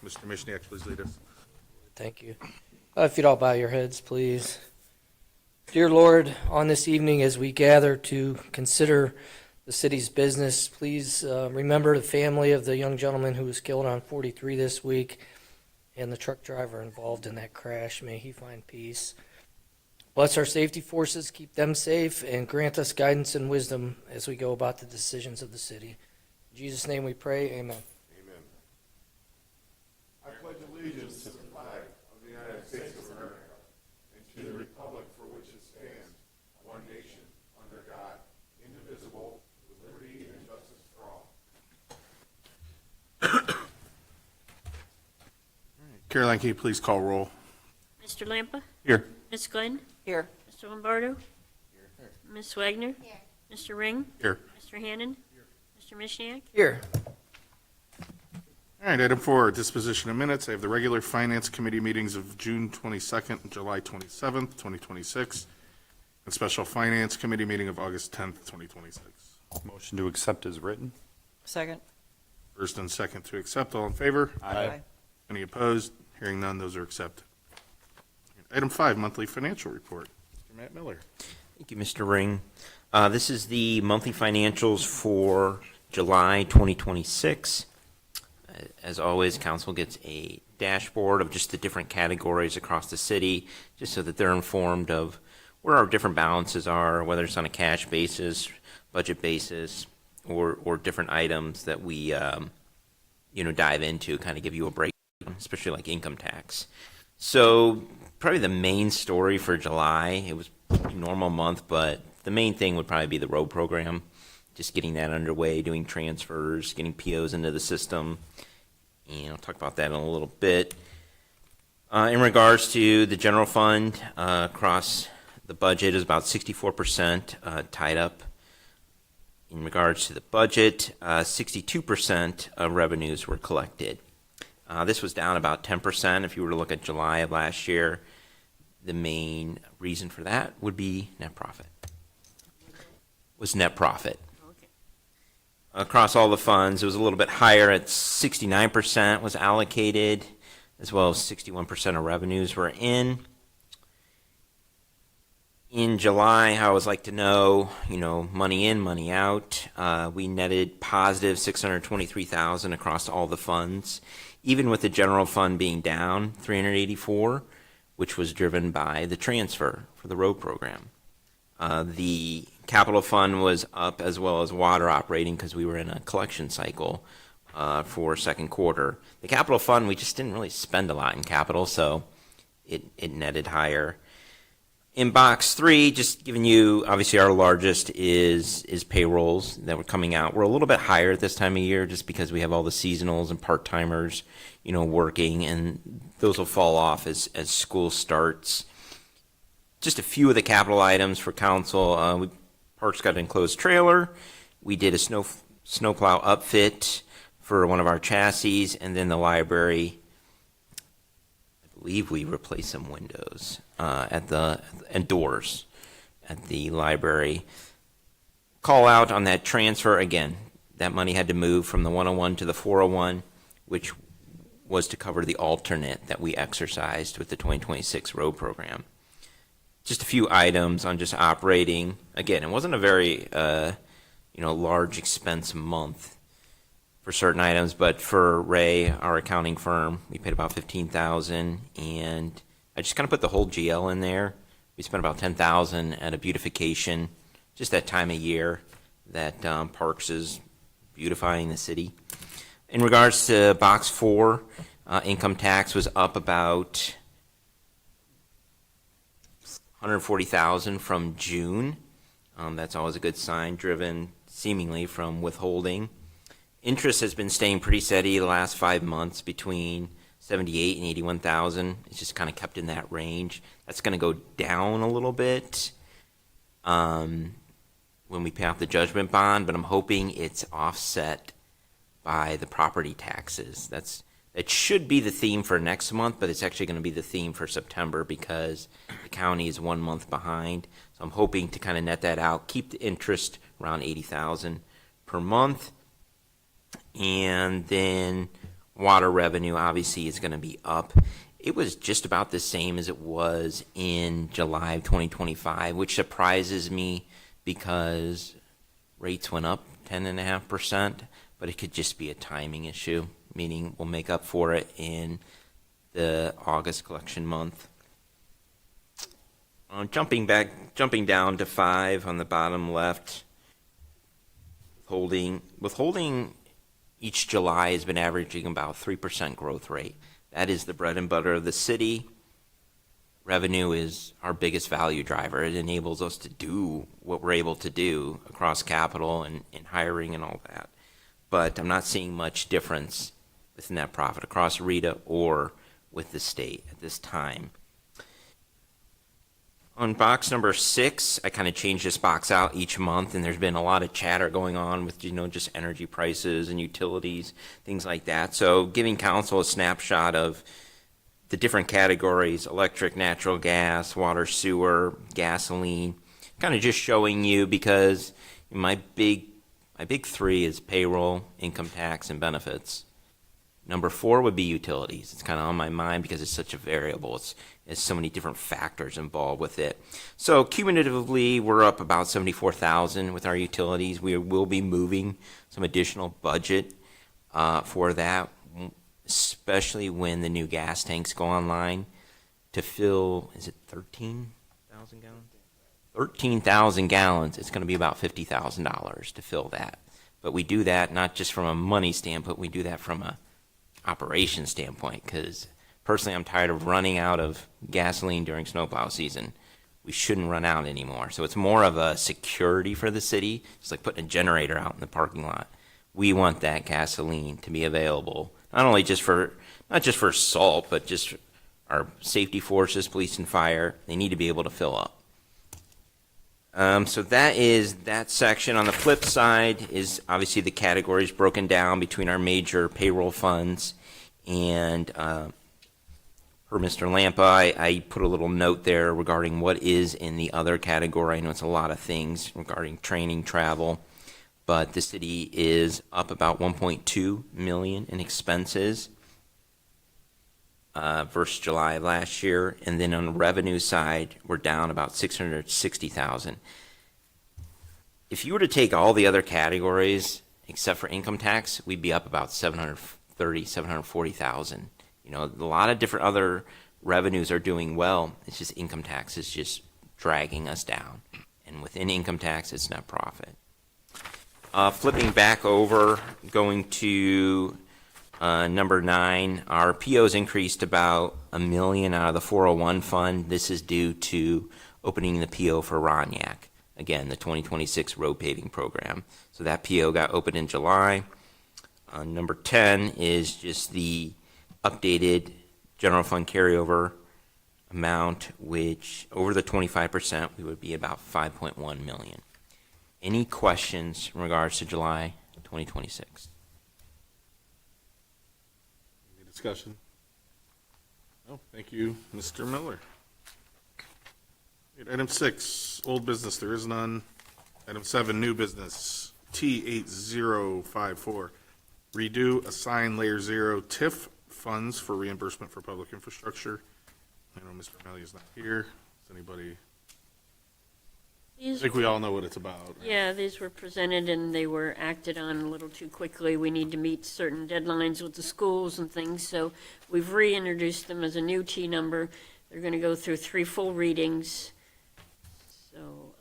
Mr. Mishniak, please lead us. Thank you. If you'd all bow your heads, please. Dear Lord, on this evening as we gather to consider the city's business, please remember the family of the young gentleman who was killed on 43 this week and the truck driver involved in that crash. May he find peace. Bless our safety forces, keep them safe, and grant us guidance and wisdom as we go about the decisions of the city. In Jesus' name we pray, amen. Amen. I pledge allegiance to the flag of the United States of America and to the republic for which it stands, one nation, under God, indivisible, with liberty and justice for all. Caroline, can you please call roll? Mr. Lampa? Here. Ms. Glenn? Here. Mr. Lombardo? Here. Ms. Wagner? Here. Mr. Ring? Here. Mr. Hannon? Here. Mr. Mishniak? Here. All right, item 4, disposition of minutes. I have the regular Finance Committee meetings of June 22nd and July 27th, 2026, and special Finance Committee meeting of August 10th, 2026. Motion to accept is written. Second. First and second to accept. All in favor? Aye. Any opposed? Hearing none, those are accepted. Item 5, monthly financial report. Mr. Matt Miller. Thank you, Mr. Ring. This is the monthly financials for July 2026. As always, council gets a dashboard of just the different categories across the city, just so that they're informed of where our different balances are, whether it's on a cash basis, budget basis, or different items that we dive into, kind of give you a breakdown, especially like income tax. So probably the main story for July, it was a normal month, but the main thing would probably be the road program, just getting that underway, doing transfers, getting POs into the system, and I'll talk about that in a little bit. In regards to the general fund, across the budget is about 64% tied up. In regards to the budget, 62% of revenues were collected. This was down about 10% if you were to look at July of last year. The main reason for that would be net profit. Okay. Across all the funds, it was a little bit higher at 69% was allocated, as well as 61% of revenues were in. In July, I always like to know, money in, money out. We netted positive $623,000 across all the funds, even with the general fund being down $384,000, which was driven by the transfer for the road program. The capital fund was up, as well as water operating, because we were in a collection cycle for second quarter. The capital fund, we just didn't really spend a lot in capital, so it netted higher. In box 3, just giving you, obviously our largest is payrolls that were coming out. We're a little bit higher at this time of year just because we have all the seasonals and part-timers, working, and those will fall off as school starts. Just a few of the capital items for council. Parks got an enclosed trailer. We did a snowplow upfit for one of our chassis, and then the library, I believe we replaced some windows and doors at the library. Call out on that transfer again. That money had to move from the 101 to the 401, which was to cover the alternate that we exercised with the 2026 road program. Just a few items on just operating. Again, it wasn't a very large expense month for certain items, but for Ray, our accounting firm, we paid about $15,000, and I just kind of put the whole GL in there. We spent about $10,000 at a beautification, just that time of year that Parks is beautifying the city. In regards to box 4, income tax was up about $140,000 from June. That's always a good sign, driven seemingly from withholding. Interest has been staying pretty steady the last 5 months between $78,000 and $81,000. It's just kind of kept in that range. That's going to go down a little bit when we pay off the judgment bond, but I'm hoping it's offset by the property taxes. It should be the theme for next month, but it's actually going to be the theme for September because the county is 1 month behind. So I'm hoping to kind of net that out, keep the interest around $80,000 per month. And then Water revenue obviously is going to be up. It was just about the same as it was in July of 2025, which surprises me because rates went up 10.5%, but it could just be a timing issue, meaning we'll make up for it in the August collection month. Jumping down to 5 on the bottom left, withholding each July has been averaging about 3% growth rate. That is the bread and butter of the city. Revenue is our biggest value driver. It enables us to do what we're able to do across capital and hiring and all that. But I'm not seeing much difference with net profit across RETA or with the state at this time. On box number 6, I kind of change this box out each month, and there's been a lot of chatter going on with, just energy prices and utilities, things like that. So giving council a snapshot of the different categories: electric, natural gas, water, sewer, gasoline, kind of just showing you, because my big 3 is payroll, income tax, and benefits. Number 4 would be utilities. It's kind of on my mind because it's such a variable. There's so many different factors involved with it. So cumulatively, we're up about $74,000 with our utilities. We will be moving some additional budget for that, especially when the new gas tanks go online to fill, is it 13,000 gallons? 13,000 gallons. It's going to be about $50,000 to fill that. But we do that not just from a money standpoint, we do that from a operation standpoint, because personally I'm tired of running out of gasoline during snowplow season. We shouldn't run out anymore. So it's more of a security for the city. It's like putting a generator out in the parking lot. We want that gasoline to be available, not just for salt, but just our safety forces, police and fire. They need to be able to fill up. So that is that section. On the flip side is obviously the categories broken down between our major payroll funds. And per Mr. Lampa, I put a little note there regarding what is in the other category. I know it's a lot of things regarding training, travel, but the city is up about $1.2 million in expenses versus July of last year. And then on the revenue side, we're down about $660,000. If you were to take all the other categories except for income tax, we'd be up about $740,000. A lot of different other revenues are doing well. It's just income tax is just dragging us down. And within income tax, it's net profit. Flipping back over, going to number 9, our POs increased about $1 million out of the 401 fund. This is due to opening the PO for Roniak, again, the 2026 road paving program. So that PO got opened in July. Number 10 is just the updated general fund carryover amount, which over the 25%, we would be about $5.1 million. Any questions in regards to July 2026? Any discussion? No, thank you, Mr. Miller. Item 6, old business, there is none. Item 7, new business, T8054, redo assign layer 0 TIF funds for reimbursement for public infrastructure. I know Mr. Melly is not here. Is anybody? I think we all know what it's about. Right? Yeah, these were presented and they were acted on a little too quickly. We need to meet certain deadlines with the schools and things, so we've reintroduced them as a new T number. They're going to go through 3 full readings. So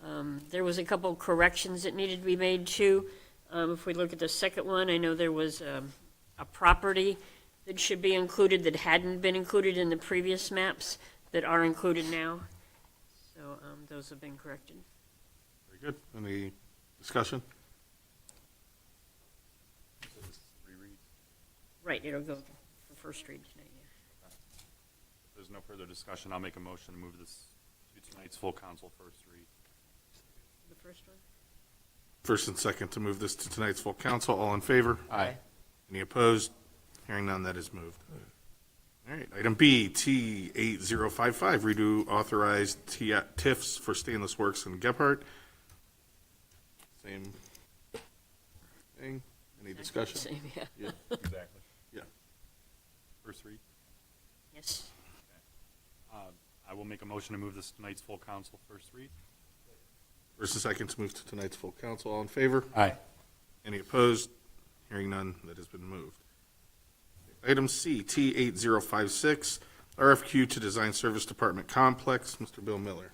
there was a couple corrections that needed to be made too. If we look at the second one, I know there was a property that should be included that hadn't been included in the previous maps that are included now. So those have been corrected. Very good. Any discussion? Right, it'll go for first read tonight, yeah. If there's no further discussion, I'll make a motion to move this to tonight's full council first read. The first one? First and second to move this to tonight's full council. All in favor? Aye. Any opposed? Hearing none, that is moved. All right, item B, T8055, redo authorized TIFs for Stainless Works and Gebhardt. Same thing. Any discussion? Same, yeah. Yeah. Exactly. first read? Yes. I will make a motion to move this to tonight's full council first read. First and second to move to tonight's full council. All in favor? Aye. Any opposed? Hearing none, that has been moved. Item C, T8056, RFQ to Design Service Department Complex. Mr. Bill Miller.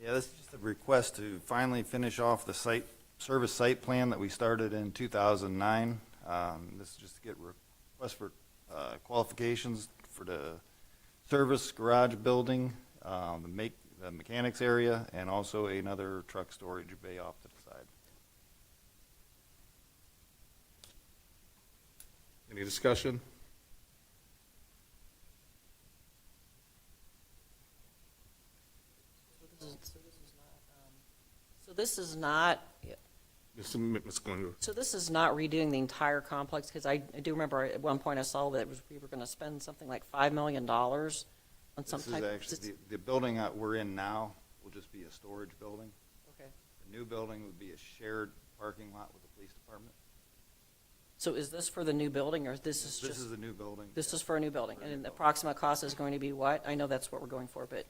Yeah, this is just a request to finally finish off the service site plan that we started in 2009. This is just to get requests for qualifications for the service garage building, the mechanics area, and also another truck storage bay off to the side. Any discussion? So this is not, Ms. Glenn. so this is not redoing the entire complex, because I do remember at one point I saw that we were gonna spend something like $5 million on some This is type. actually, the building that we're in now will just be a storage building. Okay. The new building would be a shared parking lot with the police department. So is this for the new building, or this is This just, is a new building. this is for a new building? And the approximate cost is going to be what? I know that's what we're going for, but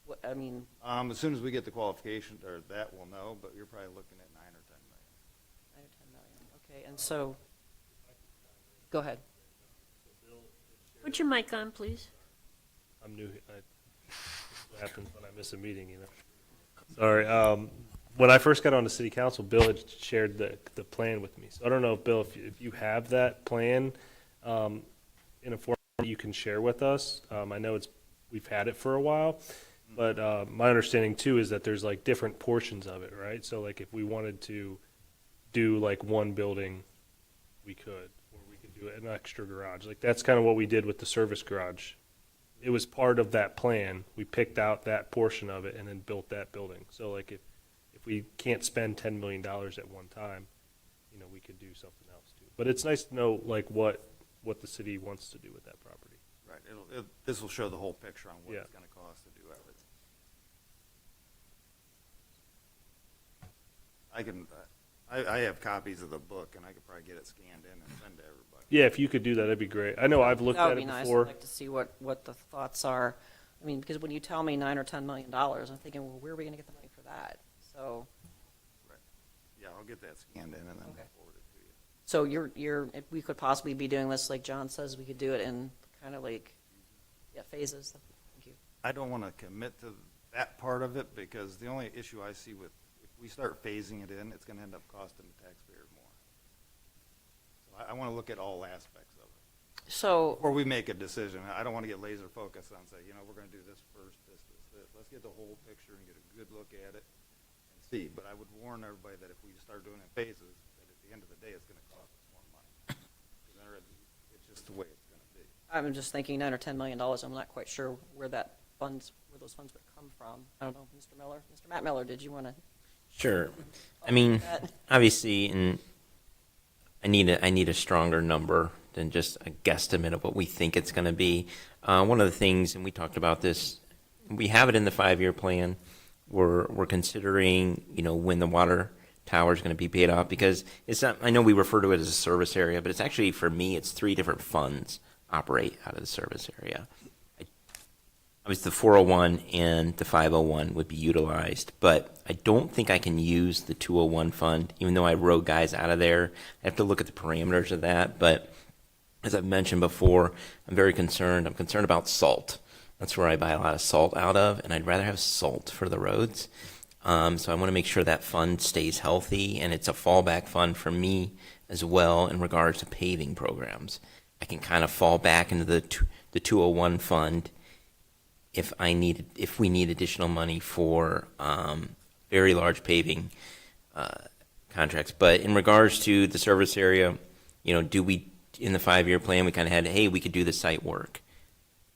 what, I mean, As soon as we get the qualification, or that we'll know, but you're probably looking at 9 or 10 million. 9 or 10 million, okay, and so, go ahead. Put your mic on, please. I'm new. What happens when I miss a meeting, you know? Sorry. When I first got on the city council, Bill had shared the plan with me. So I don't know, Bill, if you have that plan in a form that you can share with us. I know we've had it for a while, but my understanding too is that there's like different portions of it, right? So like if we wanted to do like one building, we could, or we could do an extra garage. Like that's kind of what we did with the service garage. It was part of that plan. We picked out that portion of it and then built that building. So like if we can't spend $10 million at one time, you know, we could do something else too. But it's nice to know like what the city wants to do with that property. Right, this will show the whole picture on what Yeah. it's gonna cost to do everything. I have copies of the book, and I could probably get it scanned in and send to everybody. Yeah, if you could do that, that'd be great. I know I've looked That at would be it nice, I'd before. like to see what the thoughts are. I mean, because when you tell me 9 or 10 million dollars, I'm thinking, well, where are we gonna get the money for that? So, Yeah, I'll get that scanned in and then Okay. forward it to you. so if we could possibly be doing this, like John says, we could do it in kind of like, yeah, phases. Thank you. I don't want to commit to that part of it, because the only issue I see with, if we start phasing it in, it's going to end up costing the taxpayers more. So I want to look at all aspects of it. So, Before we make a decision, I don't want to get laser focused on, say, you know, we're going to do this first, this. Let's get the whole picture and get a good look at it and see. But I would warn everybody that if we start doing it in phases, that at the end of the day, it's going to cost us more money. It's just the way it's going to be. I'm just thinking 9 or 10 million dollars, I'm not quite sure where those funds would come from. I don't know, Mr. Miller, Mr. Matt Miller, did you want to? Sure. I mean, obviously, and I need a stronger number than just a guesstimate of what we think it's going to be. One of the things, and we talked about this, we have it in the 5-year plan. We're considering, you know, when the water tower is going to be paid off, because it's not. I know we refer to it as a service area, but it's actually, for me, it's 3 different funds operate out of the service area. Obviously, the 401 and the 501 would be utilized, but I don't think I can use the 201 fund, even though I wrote guys out of there. I have to look at the parameters of that, but as I've mentioned before, I'm very concerned. I'm concerned about salt. That's where I buy a lot of salt out of, and I'd rather have salt for the roads. So I want to make sure that fund stays healthy, and it's a fallback fund for me as well in regards to paving programs. I can kind of fall back into the 201 fund if we need additional money for very large paving contracts. But in regards to the service area, you know, do we, in the 5-year plan, we kind of had, hey, we could do the site work,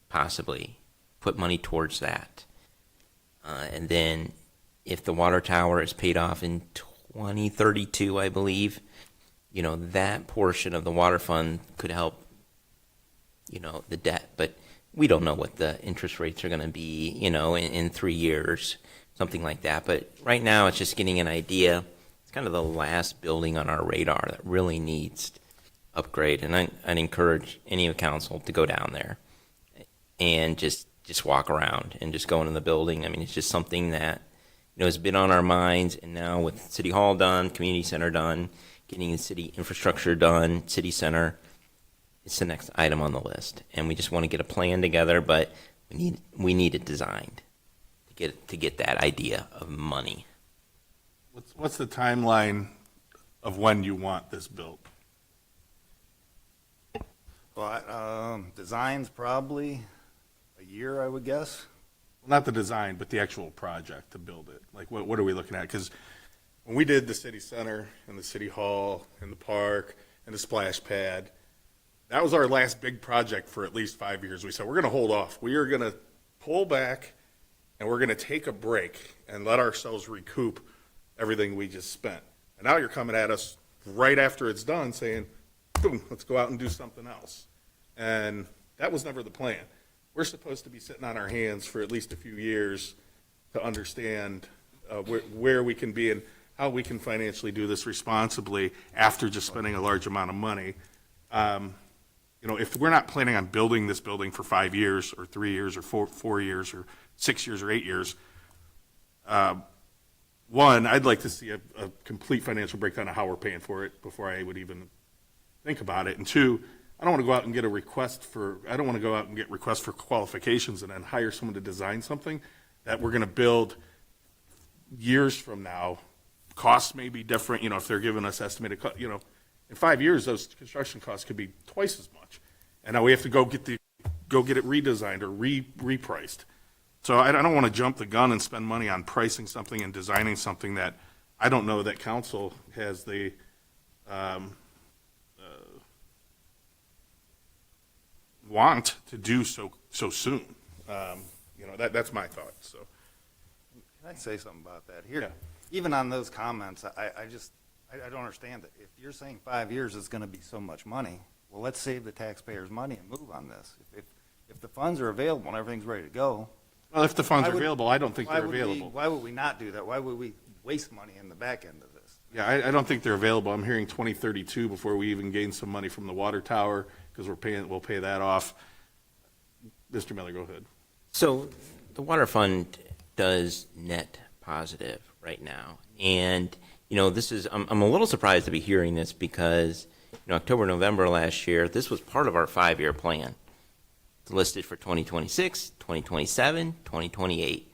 possibly put money towards that. And then if the water tower is paid off in 2032, I believe, you know, that portion of the water fund could help, you know, the debt. But we don't know what the interest rates are going to be, you know, in 3 years, something like that. But right now, it's just getting an idea. It's kind of the last building on our radar that really needs upgrade, and I'd encourage any of council to go down there and just walk around and just go into the building. I mean, it's just something that, has been on our minds, and now with City Hall done, Community Center done, getting the city infrastructure done, City Center, it's the next item on the list. And we just want to get a plan together, but we need it designed to get that idea of money. What's the timeline of when you want this built? Well, design's probably a year, I would guess. Not the design, but the actual project to build it. Like, what are we looking at? Because when we did the city center and the city hall and the park and the splash pad, that was our last big project for at least 5 years. We said, we're going to hold off. We are going to pull back, and we're going to take a break and let ourselves recoup everything we just spent. And now you're coming at us right after it's done saying, boom, let's go out and do something else. And that was never the plan. We're supposed to be sitting on our hands for at least a few years to understand where we can be and how we can financially do this responsibly after just spending a large amount of money. If we're not planning on building this building for 5 years or 3 years or 4 years or 6 years or 8 years, one, I'd like to see a complete financial breakdown of how we're paying for it before I would even think about it. And two, I don't want to go out and get requests for qualifications and then hire someone to design something that we're going to build years from now. Costs may be different, if they're giving us estimated, in 5 years, those construction costs could be twice as much. And now we have to go get it redesigned or repriced. So I don't want to jump the gun and spend money on pricing something and designing something that I don't know that council has the want to do so soon. That's my thought. So, Can I say something about that? Here, Yeah. even on those comments, I don't understand it. If you're saying 5 years is going to be so much money, well, let's save the taxpayers' money and move on this. If the funds are available and everything's ready to go. well, if the funds why are would- available, I don't think why they're would we- available. Why would we not do that? Why would we waste money in the back end of this? Yeah, I don't think they're available. I'm hearing 2032 before we even gain some money from the water tower because we'll pay that off. Mr. Miller, go ahead. So the water fund does net positive right now. And, I'm a little surprised to be hearing this because, October, November last year, this was part of our 5-year plan. It's listed for 2026, 2027, 2028.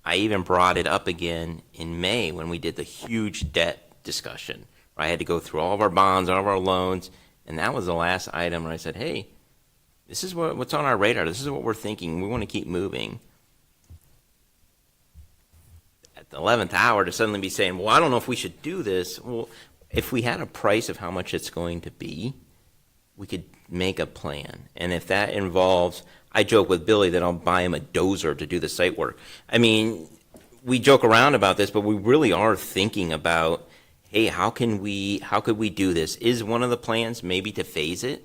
I even brought it up again in May when we did the huge debt discussion. Where I had to go through all of our bonds, all of our loans, and that was the last item where I said, hey, this is what's on our radar. This is what we're thinking. We want to keep moving. At the 11th hour to suddenly be saying, well, I don't know if we should do this. Well, if we had a price of how much it's going to be, we could make a plan. And if that involves, I joke with Billy that I'll buy him a dozer to do the site work. I mean, we joke around about this, but we really are thinking about, hey, how could we do this? Is one of the plans maybe to phase it?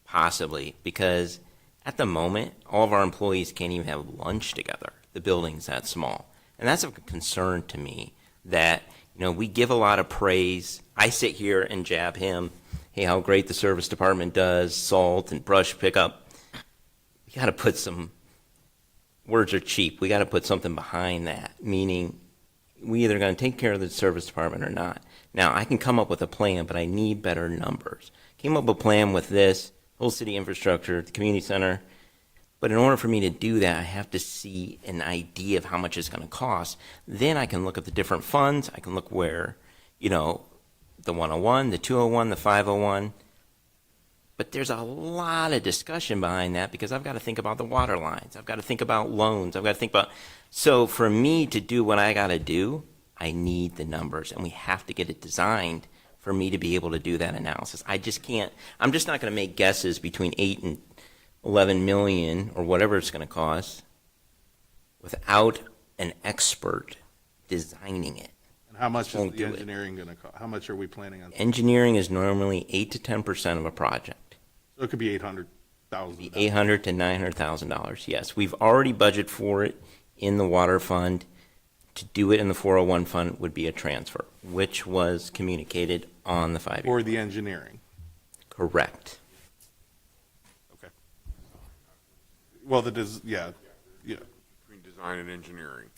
Possibly, because at the moment, all of our employees can't even have lunch together. The building's that small. And that's a concern to me that, we give a lot of praise. I sit here and jab him, hey, how great the service department does, salt and brush pickup. We got to put some, words are cheap. We got to put something behind that, meaning we either going to take care of the service department or not. Now, I can come up with a plan, but I need better numbers. Came up with a plan with this, whole city infrastructure, the community center. But in order for me to do that, I have to see an idea of how much it's going to cost. Then I can look at the different funds. I can look where, the 101, the 201, the 501. But there's a lot of discussion behind that because I've got to think about the water lines. I've got to think about loans. I've got to think about. So for me to do what I got to do, I need the numbers, and we have to get it designed for me to be able to do that analysis. I just can't. I'm just not going to make guesses between 8 and 11 million or whatever it's going to cost without an expert designing it. And how much is Won't the do it. engineering going to cost? How much are we planning on? Engineering is normally 8 to 10% of a project. So it could be $800,000. $800 to $900,000. Yes, we've already budgeted for it in the water fund. To do it in the 401 fund would be a transfer, which was communicated on the 5-year. Or the engineering. Correct. Okay. Well, yeah. Between design and engineering.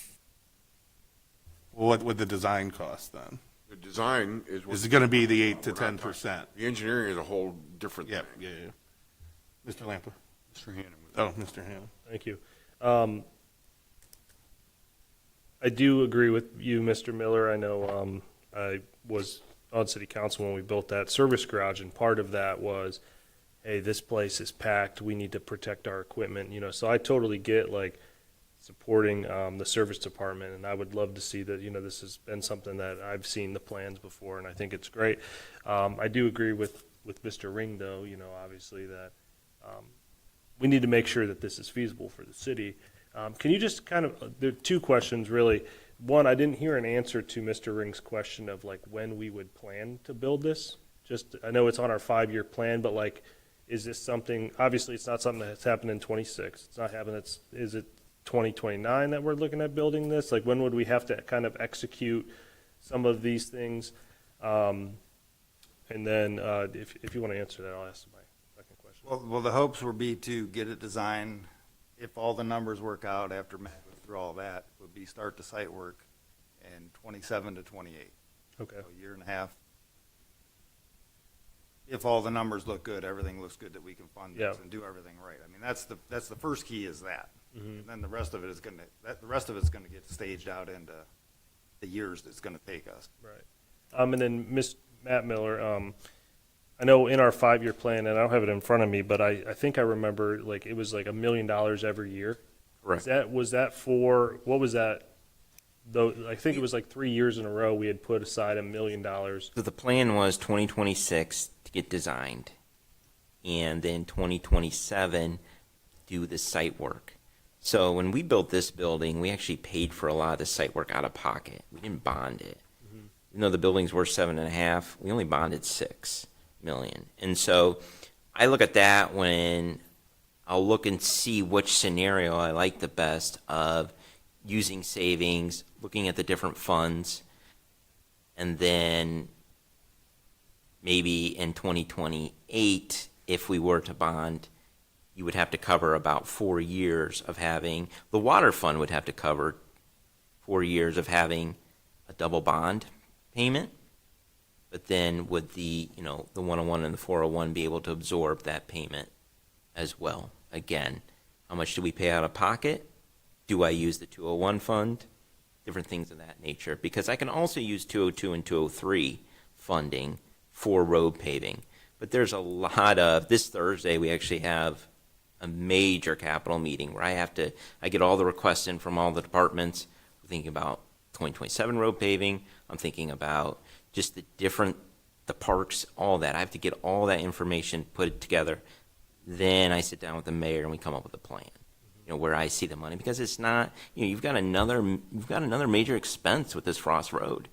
What would the design cost then? The design is. Is it going to be the 8 to 10%? The engineering is a whole different thing. Yeah. Mr. Lampa? Mr. Hannon. Oh, Mr. Hannah. Thank you. I do agree with you, Mr. Miller. I know I was on city council when we built that service garage, and part of that was, hey, this place is packed. We need to protect our equipment, you know. So I totally get like supporting the service department, and I would love to see that, you know, this has been something that I've seen the plans before, and I think it's great. I do agree with Mr. Ring, though, you know, obviously that we need to make sure that this is feasible for the city. Can you just kind of, there are two questions really. One, I didn't hear an answer to Mr. Ring's question of like when we would plan to build this. Just, I know it's on our 5-year plan, but like, is this something, obviously it's not something that's happened in 26. It's not happening, is it 2029 that we're looking at building this? Like when would we have to kind of execute some of these things? And then if you want to answer that, I'll ask my second question. Well, the hopes would be to get it designed, if all the numbers work out after Matt goes through all that, would be start the site work in 27 to 28. Okay. So a year and a half. If all the numbers look good, everything looks good, that we can fund this Yeah. and do everything right. I mean, that's the first key is that. Mhm. And then the rest of it is gonna get staged out into the years it's gonna take us. Right. And then Matt Miller, I know in our 5-year plan, and I don't have it in front of me, but I think I remember like it was like $1 million every year. Correct. Was that for, what was that? Though, I think it was like 3 years in a row we had put aside $1 million. So the plan was 2026 to get designed, and then 2027 do the site work. So when we built this building, we actually paid for a lot of the site work out of pocket. We didn't bond it. Even though the building's worth 7.5, we only bonded $6 million. And so I look at that when I'll look and see which scenario I like the best of using savings, looking at the different funds, and then maybe in 2028, if we were to bond, you would have to cover about 4 years of having, the water fund would have to cover 4 years of having a double bond payment. But then would the 101 and the 401 be able to absorb that payment as well? Again, how much do we pay out of pocket? Do I use the 201 fund? Different things of that nature. Because I can also use 202 and 203 funding for road paving. But there's a lot of, this Thursday we actually have a major capital meeting where I get all the requests in from all the departments. We're thinking about 2027 road paving. I'm thinking about just the parks, all that. I have to get all that information put together. Then I sit down with the mayor and we come up with a plan, where I see the money, because it's not, you've got another major expense with this Frost Road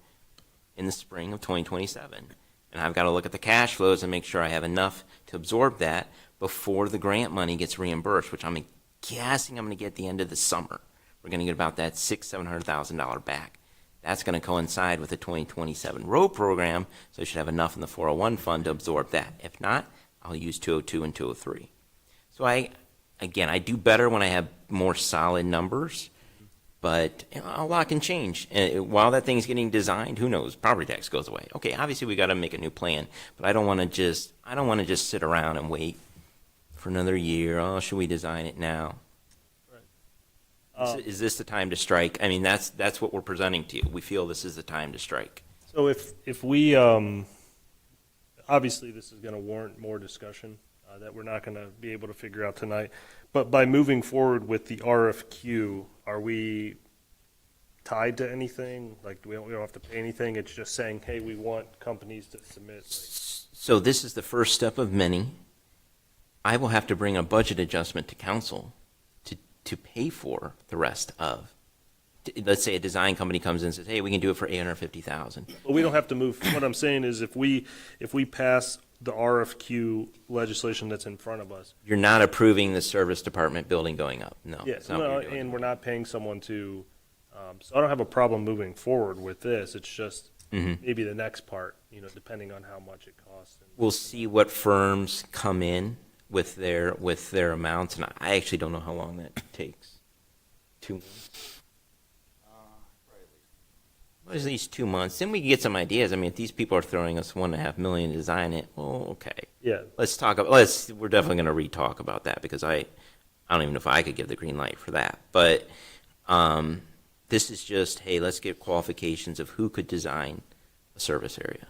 in the spring of 2027. And I've got to look at the cash flows and make sure I have enough to absorb that before the grant money gets reimbursed, which I'm guessing I'm going to get at the end of the summer. We're going to get about that $700,000 back. That's going to coincide with the 2027 road program, so I should have enough in the 401 fund to absorb that. If not, I'll use 202 and 203. So I do better when I have more solid numbers, but a lot can change. While that thing's getting designed, who knows? Property tax goes away. Okay, obviously we got to make a new plan, but I don't want to just sit around and wait for another year. Oh, should we design it now? Is this the time to strike? I mean, that's what we're presenting to you. We feel this is the time to strike. So if we, obviously this is going to warrant more discussion that we're not going to be able to figure out tonight. But by moving forward with the RFQ, are we tied to anything? Like, we don't have to pay anything? It's just saying, hey, we want companies to submit. So this is the first step of many. I will have to bring a budget adjustment to council to pay for the rest of. Let's say a design company comes in and says, hey, we can do it for $850,000. But we don't have to move. What I'm saying is if we pass the RFQ legislation that's in front of us. You're not approving the service department building going up. No. Yeah, that's not what you're doing. and we're not paying someone to So I don't have a problem moving forward with this. It's just Mm-hmm. maybe the next part, depending on how much it costs. We'll see what firms come in with their amounts, and I actually don't know how long that takes. 2 months? Well, at least 2 months. Then we can get some ideas. I mean, if these people are throwing us $1.5 million to design it, well, okay. Yeah, We're definitely going to re-talk about that, because I don't even know if I could give the green light for that. But this is just, hey, let's get qualifications of who could design a service area.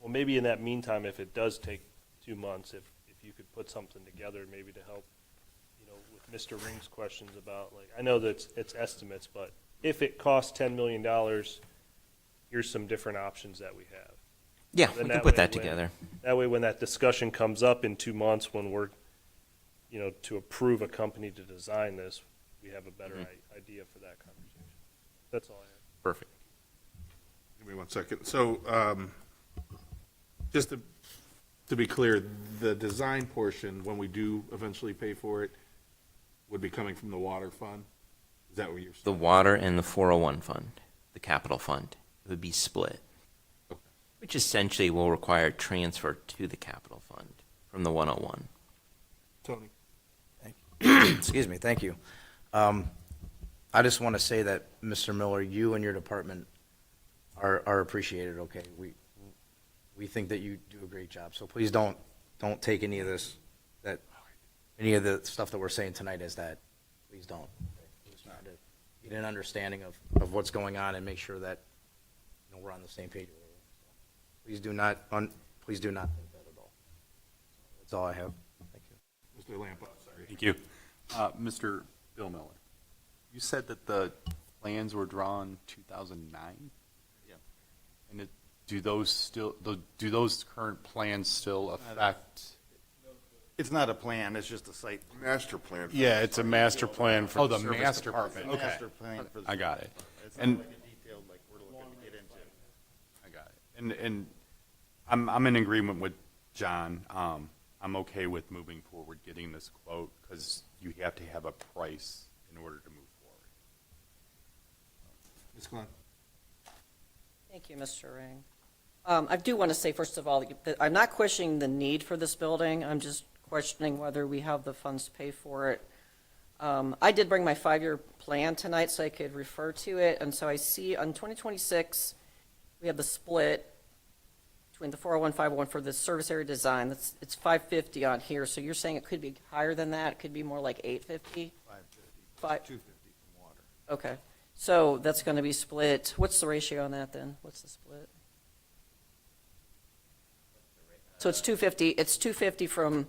well, maybe in that meantime, if it does take 2 months, if you could put something together, maybe to help, with Mr. Ring's questions about, like, I know that it's estimates, but if it costs $10 million, here's some different options that we have. Yeah, Then we can that put way that when- together. That way, when that discussion comes up in 2 months, when we're, to approve a company to design this, we have a better idea for that conversation. That's all I have. Perfect. Give me 1 second. So, just to be clear, the design portion, when we do eventually pay for it, would be coming from the water fund? Is that what you're The saying? water and the 401 fund, the capital fund, would be split, Okay. which essentially will require transfer to the capital fund from the 101. Tony? Excuse me, thank you. I just want to say that, Mr. Miller, you and your department are appreciated, okay? We think that you do a great job, so please don't take any of this, any of the stuff that we're saying tonight as that. Please don't. Just trying to get an understanding of what's going on and make sure that, we're on the same page. Please do not think that at all. That's all I have. Thank you. Mr. Lampa, sorry. Thank you. Mr. Bill Miller, you said that the plans were drawn 2009? Yeah. And do those current plans still affect? It's not a plan, it's just a site. Master plan. Yeah, it's a master plan for Oh, the the service master department. plan. Okay, Master plan for the. I got it. It's not And like a detailed, like, we're looking to get into. I got it. And I'm in agreement with John. I'm okay with moving forward, getting this quote, because you have to have a price in order to move forward. Ms. Glenn? Thank you, Mr. Ring. I do want to say, first of all, that I'm not questioning the need for this building. I'm just questioning whether we have the funds to pay for it. I did bring my 5-year plan tonight so I could refer to it, and so I see on 2026, we have the split between the 401, 501 for the service area design. It's 550 on here, so you're saying it could be higher than that? It could be more like 850? 250 from water. Okay, so that's going to be split. What's the ratio on that then? What's the split? So it's 250, it's 250 from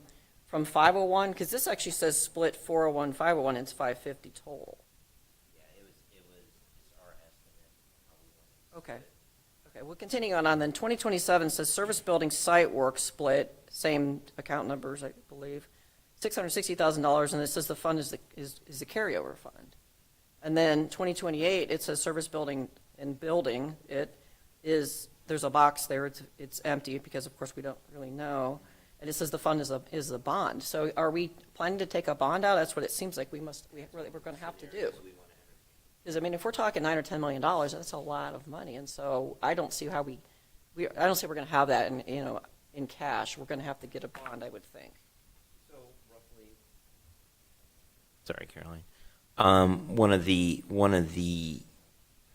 501, because this actually says split 401, 501, and it's 550 total. Yeah, it was just our estimate. Okay. Okay, well, continuing on then, 2027 says service building site work split, same account numbers, I believe, $660,000, and it says the fund is the carryover fund. And then 2028, it says service building and building, there's a box there, it's empty, because of course we don't really know, and it says the fund is a bond. So are we planning to take a bond out? That's what it seems like we're going to have to do. Because, I mean, if we're talking $9 or $10 million, that's a lot of money, and so I don't see how I don't see we're going to have that in cash. We're going to have to get a bond, I would think. So roughly. Sorry, Caroline. One of the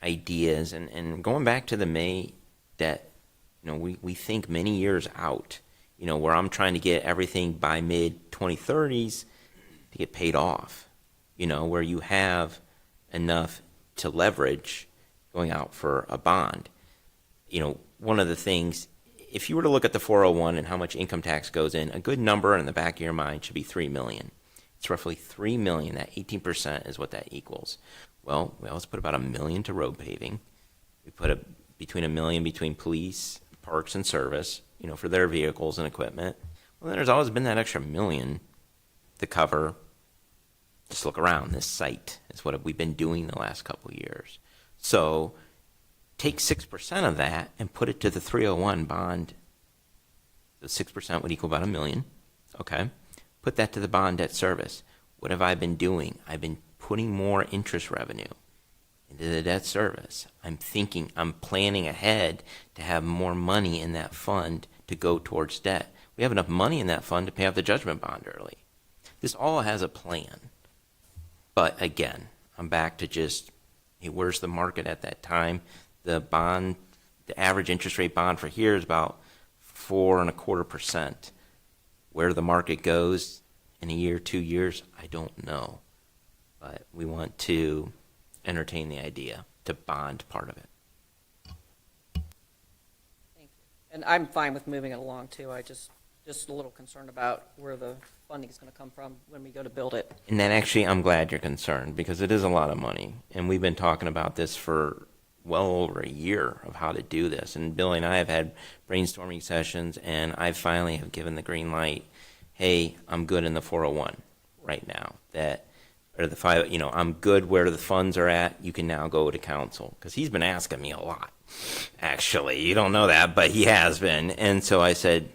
ideas, and going back to the May debt, we think many years out, where I'm trying to get everything by mid 2030s to get paid off, where you have enough to leverage going out for a bond. One of the things, if you were to look at the 401 and how much income tax goes in, a good number in the back of your mind should be $3 million. It's roughly $3 million. That 18% is what that equals. Well, we always put about $1 million to road paving. We put between $1 million between police, parks, and service, for their vehicles and equipment. Well, then there's always been that extra $1 million to cover. Just look around. This site is what we've been doing the last couple of years. So take 6% of that and put it to the 301 bond. The 6% would equal about $1 million. Okay. Put that to the bond debt service. What have I been doing? I've been putting more interest revenue into the debt service. I'm planning ahead to have more money in that fund to go towards debt. We have enough money in that fund to pay off the judgment bond early. This all has a plan. But again, I'm back to just, hey, where's the market at that time? The average interest rate bond for here is about 4.25%. Where the market goes in a year, 2 years, I don't know. But we want to entertain the idea to bond part of it. Thank you. And I'm fine with moving it along too. I just a little concerned about where the funding is going to come from when we go to build it. And then actually, I'm glad you're concerned because it is a lot of money. And we've been talking about this for well over a year of how to do this. And Billy and I have had brainstorming sessions, and I finally have given the green light. Hey, I'm good in the 401 right now. Or the five, I'm good where the funds are at. You can now go to council because he's been asking me a lot. Actually, you don't know that, but he has been. And so I said,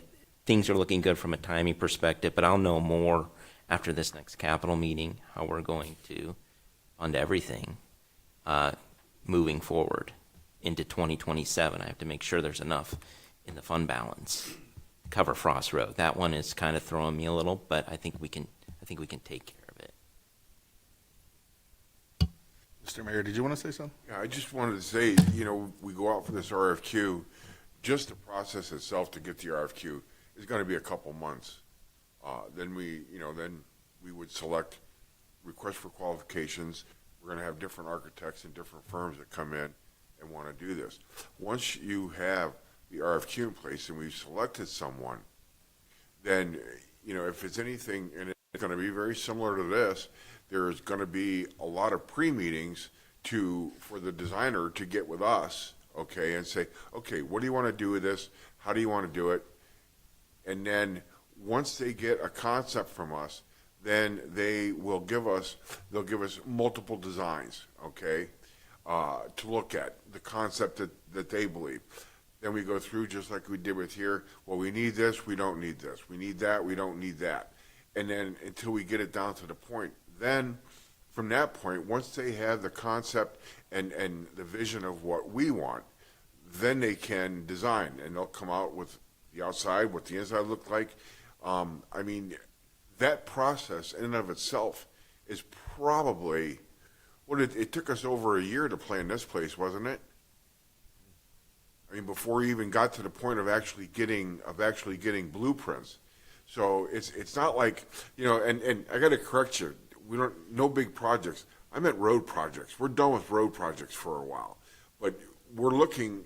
things are looking good from a timing perspective, but I'll know more after this next capital meeting, how we're going to fund everything moving forward into 2027. I have to make sure there's enough in the fund balance to cover Frost Road. That one is kind of throwing me a little, but I think we can take care of it. Mr. Mayor, did you want to say something? Yeah, I just wanted to say, we go out for this RFQ, just the process itself to get the RFQ is going to be a couple months. Then we would select requests for qualifications. We're going to have different architects and different firms that come in and want to do this. Once you have the RFQ in place and we've selected someone, then, if it's anything, and it's going to be very similar to this, there's going to be a lot of pre-meetings for the designer to get with us, okay, and say, okay, what do you want to do with this? How do you want to do it? And then once they get a concept from us, then they'll give us multiple designs, okay, to look at, the concept that they believe. Then we go through just like we did with here. Well, we need this, we don't need this. We need that, we don't need that. And then until we get it down to the point, then from that point, once they have the concept and the vision of what we want, then they can design and they'll come out with the outside, what the inside look like. That process in and of itself is probably, it took us over a year to plan this place, wasn't it? Before we even got to the point of actually getting blueprints. So it's not like, and I got to correct you. No big projects. I meant road projects. We're done with road projects for a while, but we're looking,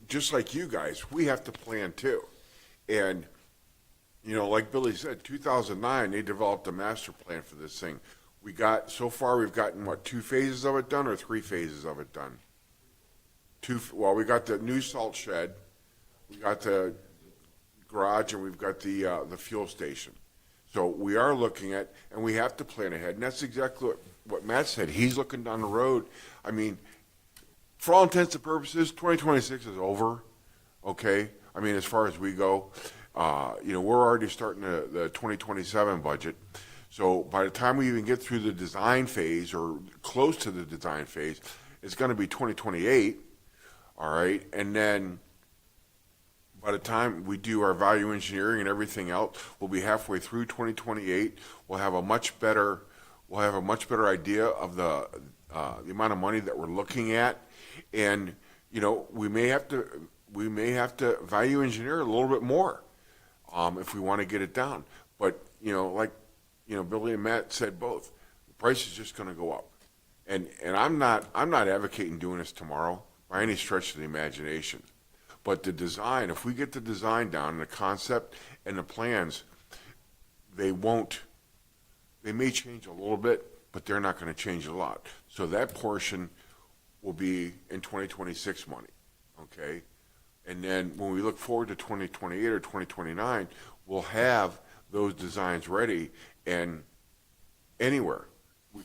just like you guys, we have to plan too. And, like Billy said, 2009, they developed a master plan for this thing. So far we've gotten, 2 phases of it done or 3 phases of it done? We got the new salt shed, we got the garage, and we've got the fuel station. So we are looking at, and we have to plan ahead, and that's exactly what Matt said. He's looking down the road. For all intents and purposes, 2026 is over, okay? As far as we go, we're already starting the 2027 budget. So by the time we even get through the design phase or close to the design phase, it's going to be 2028, all right? And then by the time we do our value engineering and everything else, we'll be halfway through 2028. We'll have a much better idea of the amount of money that we're looking at, and we may have to value engineer a little bit more if we want to get it down. But like Billy and Matt said both, the price is just going to go up, and I'm not advocating doing this tomorrow by any stretch of the imagination. But the design, if we get the design down and the concept and the plans, they may change a little bit, but they're not going to change a lot. So that portion will be in 2026 money, okay? And then when we look forward to 2028 or 2029, we'll have those designs ready, and anywhere we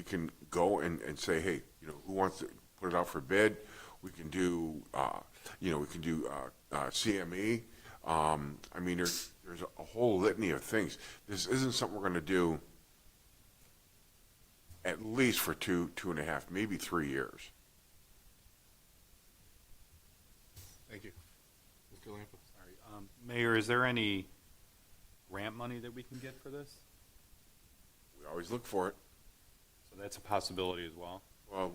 can go and say, hey, who wants to put it out for bid? We can do, CME. There's a whole litany of things. This isn't something we're going to do at least for 2.5, maybe 3 years. Thank you. Mr. Lampa? Sorry, Mayor, is there any grant money that we can get for this? We always look for it. So that's a possibility as well. Well,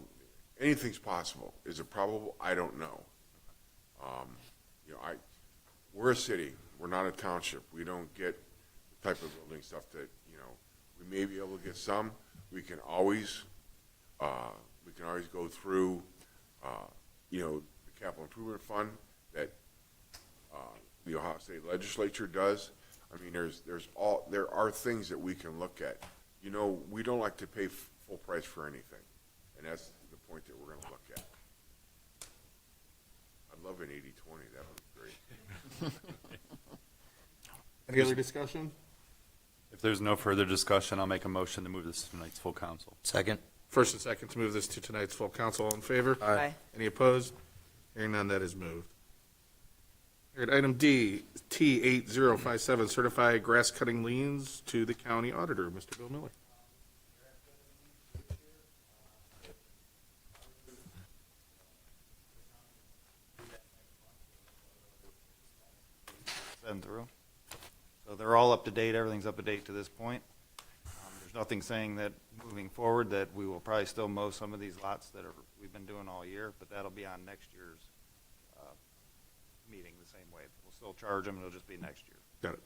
anything's possible. Is it probable? I don't know. You know, we're a city. We're not a township. We don't get the type of building stuff that, you know, we may be able to get some. We can always go through, you know, the capital improvement fund that the Ohio State Legislature does. I mean, there are things that we can look at. You know, we don't like to pay full price for anything, and that's the point that we're going to look at. I'd love an 80-20. That would be great. Any other discussion? If there's no further discussion, I'll make a motion to move this to tonight's full council. Second. First and second to move this to tonight's full council. All in favor? Aye. Any opposed? Hearing none, that is moved. All right, item D, T8057, certified grass cutting liens to the county auditor, Mr. Bill Miller. Send through. So they're all up to date, everything's up to date to this point. There's nothing saying that moving forward that we will probably still mow some of these lots that we've been doing all year, but that'll be on next year's meeting the same way. We'll still charge them, it'll just be next year. Got it.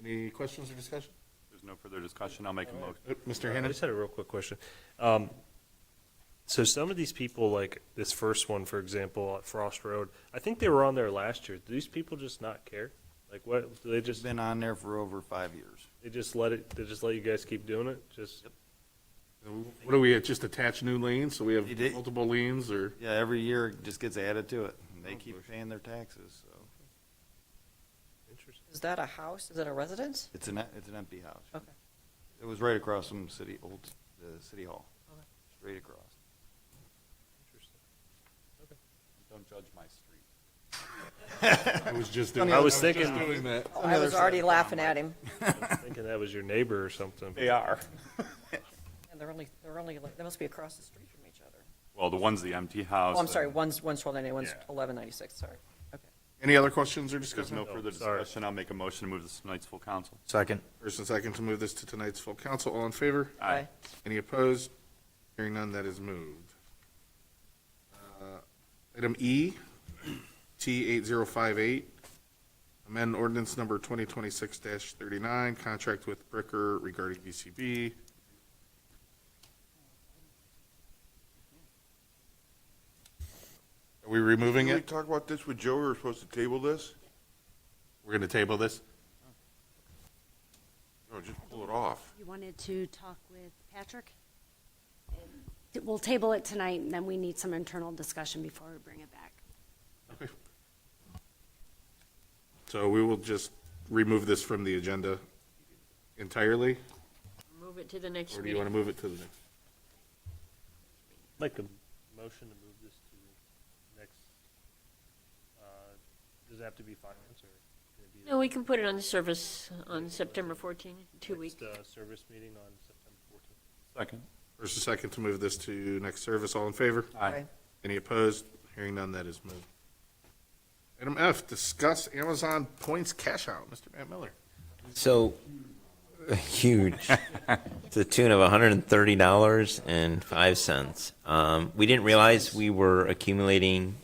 Any questions or discussion? If there's no further discussion, I'll make a motion. Mr. I Hannon? just had a real quick question. So some of these people, like this first one, for example, at Frost Road, I think they were on there last year. Do these people just not care? Like, what, do they It's just, been on there for over 5 years. they just let you guys keep doing it? Just, What do we, just attach new liens, so we have You did- multiple liens, or? Yeah, every year it just gets added to it, and they keep paying their taxes, so. interesting. Is that a house? Is it a residence? It's an empty house. Okay. It was right across from the city hall. Okay. Straight across. Interesting. Don't judge my street. I was just doing. I was just thinking- doing that. Oh, I was already laughing at him. I was thinking that was your neighbor or something. They are. And they're only like, they must be across the street from each other. Well, the one's the empty house. Oh, I'm sorry, one's 1290, one's Yeah. 1196, sorry. Okay. Any other questions or If there's discussion? no further sorry. discussion, I'll make a motion to move this to tonight's full council. Second. First and second to move this to tonight's full council. All in favor? Aye. Any opposed? Hearing none, that is moved. Item E, T8058, amend ordinance number 2026-39, contract with Bricker regarding VCB. Are we removing Didn't we it? talk about this with Joe? We were supposed to table this? We're going to table this? No, just pull it off. You wanted to talk with Patrick? We'll table it tonight, and then we need some internal discussion before we bring it back. Okay. So we will just remove this from the agenda entirely, Move it to the next or do you want meeting. to move it to the next? Make a motion to move this to next, does it have to be finance or? can it be No, we can put it on the service on September 14, 2 weeks. next, service meeting on September 14th? Second. First and second to move this to next service, all in favor? Aye. Any opposed? Hearing none, that is moved. Item F, discuss Amazon points cash out. Mr. Matt Miller. So, huge. To the tune of $130.05. We didn't realize we were accumulating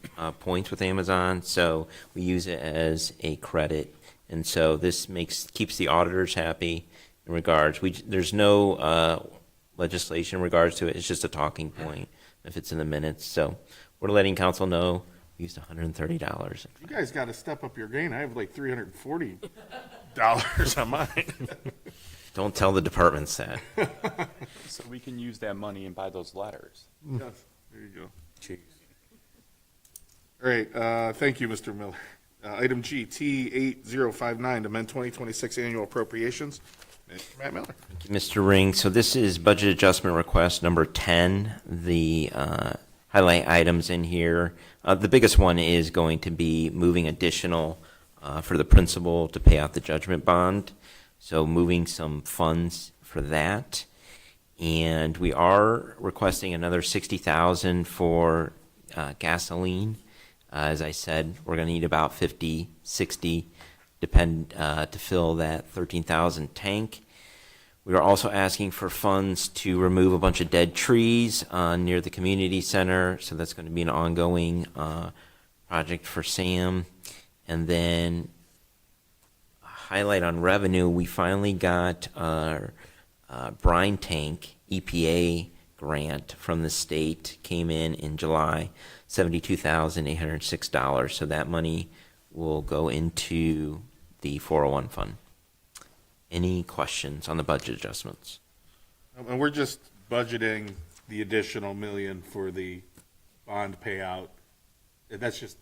points with Amazon, so we use it as a credit. And so this keeps the auditors happy in regards. There's no legislation in regards to it. It's just a talking point if it's in the minutes. So we're letting council know we used $130. You guys got to step up your game. I have like $340 on mine. Don't tell the departments that. So we can use that money and buy those letters. Yes, there you go. All right, thank you, Mr. Miller. Item G, T8059, amend 2026 annual appropriations. Mr. Matt Miller. Mr. Ring, so this is budget adjustment request number 10. The highlight items in here, the biggest one is going to be moving additional for the principal to pay out the judgment bond. So moving some funds for that. And we are requesting another 60,000 for gasoline. As I said, we're going to need about 50, 60 to fill that 13,000 tank. We are also asking for funds to remove a bunch of dead trees near the community center. So that's going to be an ongoing project for Sam. And then a highlight on revenue, we finally got our brine tank EPA grant from the state, came in July, $72,806. So that money will go into the 401 fund. Any questions on the budget adjustments? And we're just budgeting the additional million for the bond payout. That's just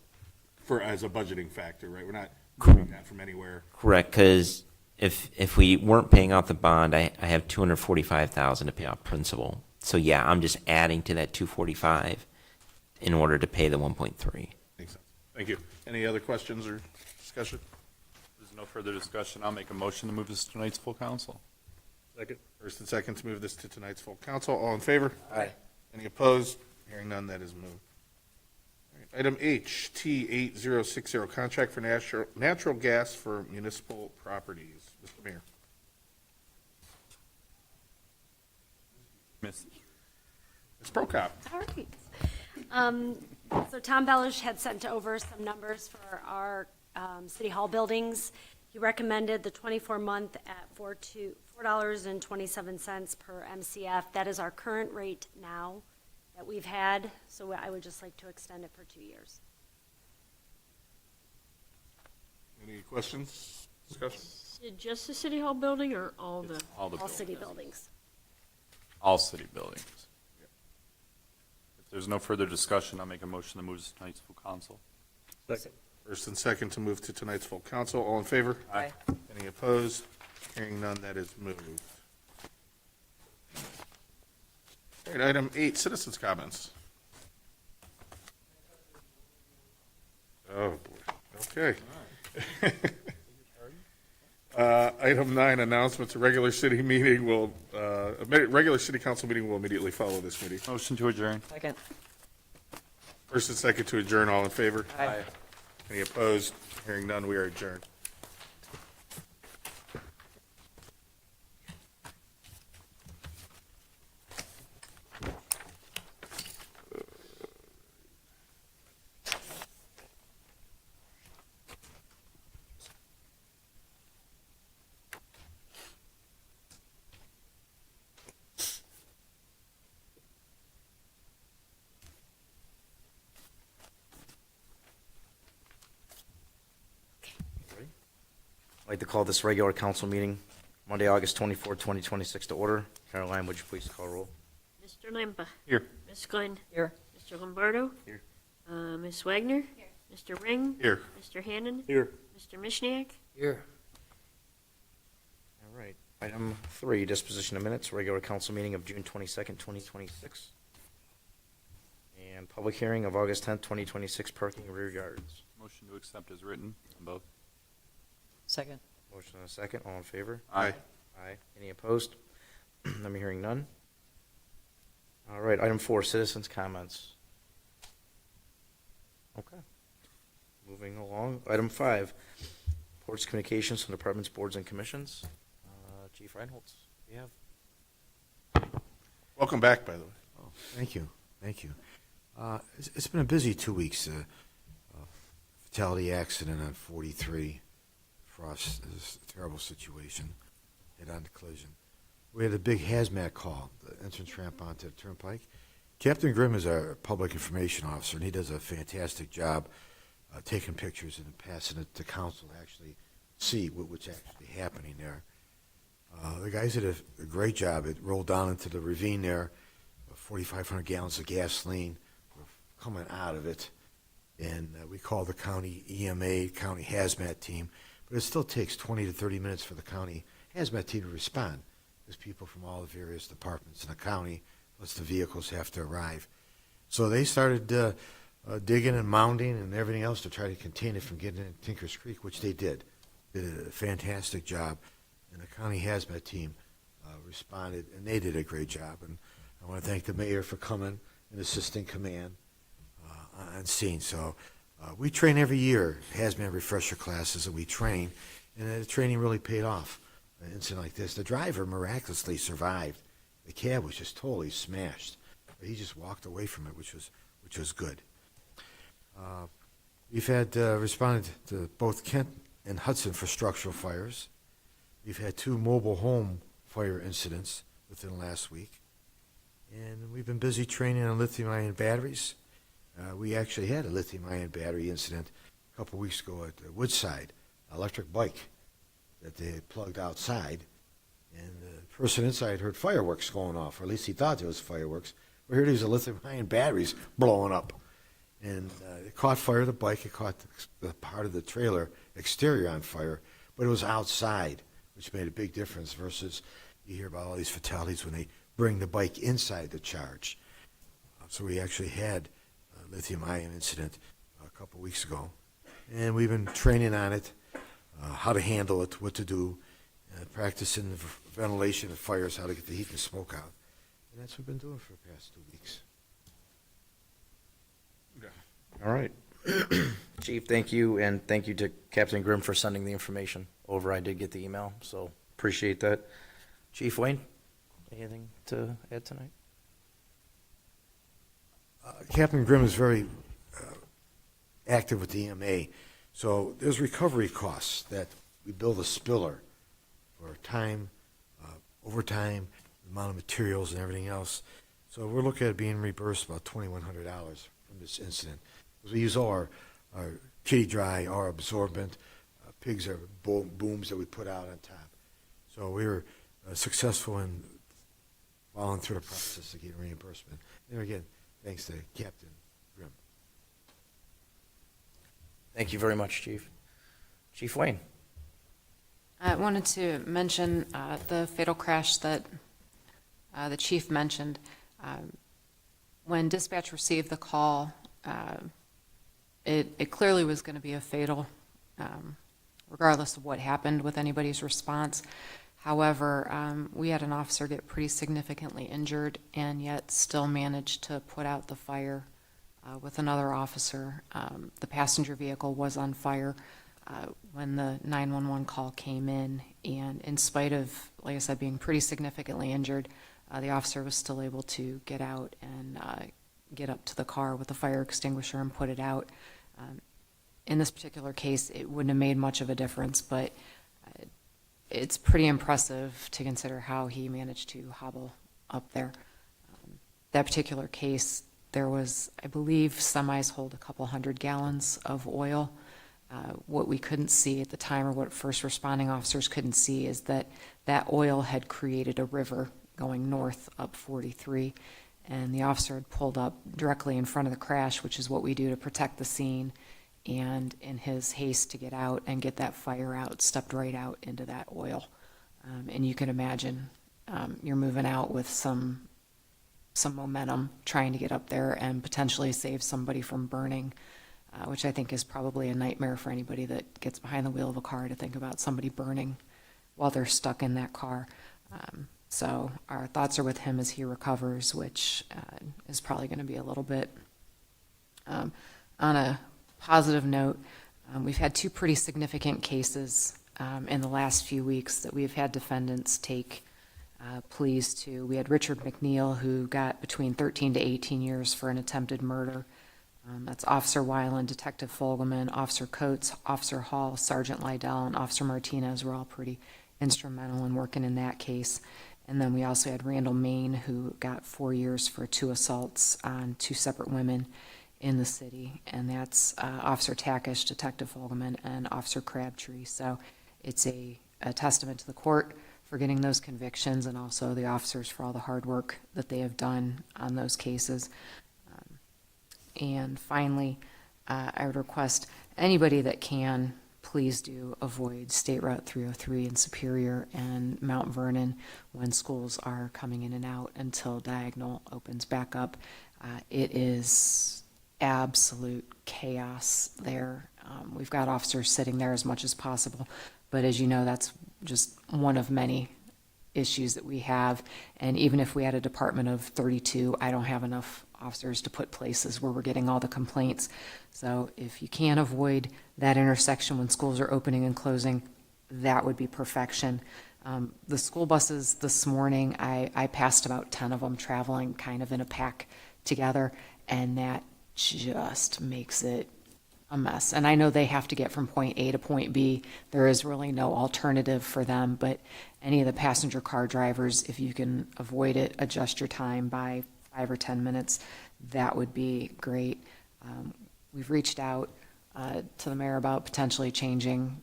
as a budgeting factor, right? We're not moving that from anywhere. Correct, because if we weren't paying off the bond, I have $245,000 to pay off principal. So yeah, I'm just adding to that 245 in order to pay the 1.3. Makes sense. Thank you. Any other questions or discussion? There's no further discussion. I'll make a motion to move this to tonight's full council. Second. First and second to move this to tonight's full council. All in favor? Aye. Any opposed? Hearing none, that is moved. All right, item H, T8060, contract for natural gas for municipal properties. Mr. Mayor. Miss. Ms. Prokop. All right. So Tom Bellish had sent over some numbers for our City Hall buildings. He recommended the 24-month at $4.27 per MCF. That is our current rate now that we've had, so I would just like to extend it for 2 years. Any questions, discussion? Just the City Hall building or all the? All the All buildings. city buildings. All city buildings. If there's no further discussion, I'll make a motion to move this to tonight's full council. Second. First and second to move to tonight's full council. All in favor? Aye. Any opposed? Hearing none, that is moved. All right, item 8, citizens' comments. Oh, boy. Okay. Item 9, announcements. A regular city meeting will, regular city council meeting will immediately follow this meeting. Motion to adjourn. Second. First and second to adjourn. All in favor? Aye. Any opposed? Hearing none, we are adjourned. I'd like to call this regular council meeting, Monday, August 24, 2026, to order. Caroline, would you please call roll? Mr. Lampa. Here. Ms. Glenn. Here. Mr. Lombardo. Here. Ms. Wagner. Here. Mr. Ring. Here. Mr. Hannon. Here. Mr. Mishniak. Here. All right. Item 3, disposition of minutes, regular council meeting of June 22nd, 2026. And public hearing of August 10th, 2026, parking rear yards. Motion to accept as written on both. Second. Motion and a second, all in favor? Aye. Aye. Any opposed? I'm hearing none. All right, item 4, citizens' comments. Okay. Moving along, item 5, reports, communications from departments, boards, and commissions. Chief Reinholtz, you have. Welcome back, by the way. Oh, thank you, thank you. It's been a busy 2 weeks. Fatality accident on 43, Frost, is a terrible situation, head-on collision. We had a big hazmat call, the entrance ramp onto the turnpike. Captain Grimm is our public information officer, and he does a fantastic job taking pictures and passing it to council to actually see what's actually happening there. The guys did a great job. It rolled down into the ravine there. 4,500 gallons of gasoline were coming out of it. And we called the county EMA, county hazmat team. But it still takes 20 to 30 minutes for the county hazmat team to respond. There's people from all the various departments in the county, plus the vehicles have to arrive. So they started digging and mounding and everything else to try to contain it from getting into Tinker's Creek, which they did. Did a fantastic job. And the county hazmat team responded, and they did a great job. And I want to thank the mayor for coming and assisting command on scene. So we train every year, hazmat refresher classes, and we train, and the training really paid off. An incident like this, the driver miraculously survived. The cab was just totally smashed, but he just walked away from it, which was good. We've had responded to both Kent and Hudson for structural fires. We've had 2 mobile home fire incidents within the last week. And we've been busy training on lithium-ion batteries. We actually had a lithium-ion battery incident a couple weeks ago at Woodside, electric bike that they had plugged outside. And the person inside heard fireworks going off, or at least he thought there was fireworks. We heard there was a lithium-ion batteries blowing up. And it caught fire, the bike, it caught the part of the trailer exterior on fire, but it was outside, which made a big difference versus you hear about all these fatalities when they bring the bike inside the charge. So we actually had a lithium-ion incident a couple weeks ago, and we've been training on it, how to handle it, what to do, practicing the ventilation of fires, how to get the heat and smoke out. And that's what we've been doing for the past 2 weeks. All right. Chief, thank you, and thank you to Captain Grimm for sending the information over. I did get the email, so appreciate that. Chief Wayne, anything to add tonight? Captain Grimm is very active with the EMA, so there's recovery costs that we build a spiller for time, overtime, the amount of materials and everything else. So we're looking at being reimbursed about $2,100 from this incident. Because we use all our kitty dry, our absorbent, pigs are booms that we put out on top. So we were successful in following through the process to get reimbursement. And again, thanks to Captain Grimm. Thank you very much, Chief. Chief Wayne. I wanted to mention the fatal crash that the chief mentioned. When dispatch received the call, it clearly was going to be a fatal, regardless of what happened with anybody's response. However, we had an officer get pretty significantly injured and yet still managed to put out the fire with another officer. The passenger vehicle was on fire when the 911 call came in spite of, like I said, being pretty significantly injured, the officer was still able to get out and get up to the car with the fire extinguisher and put it out. In this particular case, it wouldn't have made much of a difference, but it's pretty impressive to consider how he managed to hobble up there. That particular case, there was, I believe, semis hold a couple 100 gallons of oil. What we couldn't see at the time, or what first responding officers couldn't see, is that that oil had created a river going north up 43, and the officer had pulled up directly in front of the crash, which is what we do to protect the scene, and in his haste to get out and get that fire out, stepped right out into that oil. And you can imagine you're moving out with some momentum, trying to get up there and potentially save somebody from burning, which I think is probably a nightmare for anybody that gets behind the wheel of a car, to think about somebody burning while they're stuck in that car. So our thoughts are with him as he recovers, which is probably going to be a little bit. On a positive note, we've had 2 pretty significant cases in the last few weeks that we've had defendants take pleas to. We had Richard McNeil, who got between 13 to 18 years for an attempted murder. That's Officer Weiland, Detective Fogelman, Officer Coates, Officer Hall, Sergeant Lydell, and Officer Martinez were all pretty instrumental in working in that case. And then we also had Randall Main, who got 4 years for 2 assaults on 2 separate women in the city. And that's Officer Takish, Detective Fogelman, and Officer Crabtree. So it's a testament to the court for getting those convictions, and also the officers for all the hard work that they have done on those cases. And finally, I would request anybody that can, please do avoid State Route 303 in Superior and Mount Vernon when schools are coming in and out until Diagonal opens back up. It is absolute chaos there. We've got officers sitting there as much as possible, but as you know, that's just one of many issues that we have. And even if we had a department of 32, I don't have enough officers to put places where we're getting all the complaints. So if you can avoid that intersection when schools are opening and closing, that would be perfection. The school buses this morning, I passed about 10 of them traveling kind of in a pack together, and that just makes it a mess. And I know they have to get from point A to point B. There is really no alternative for them, but any of the passenger car drivers, if you can avoid it, adjust your time by 5 or 10 minutes, that would be great. We've reached out to the mayor about potentially changing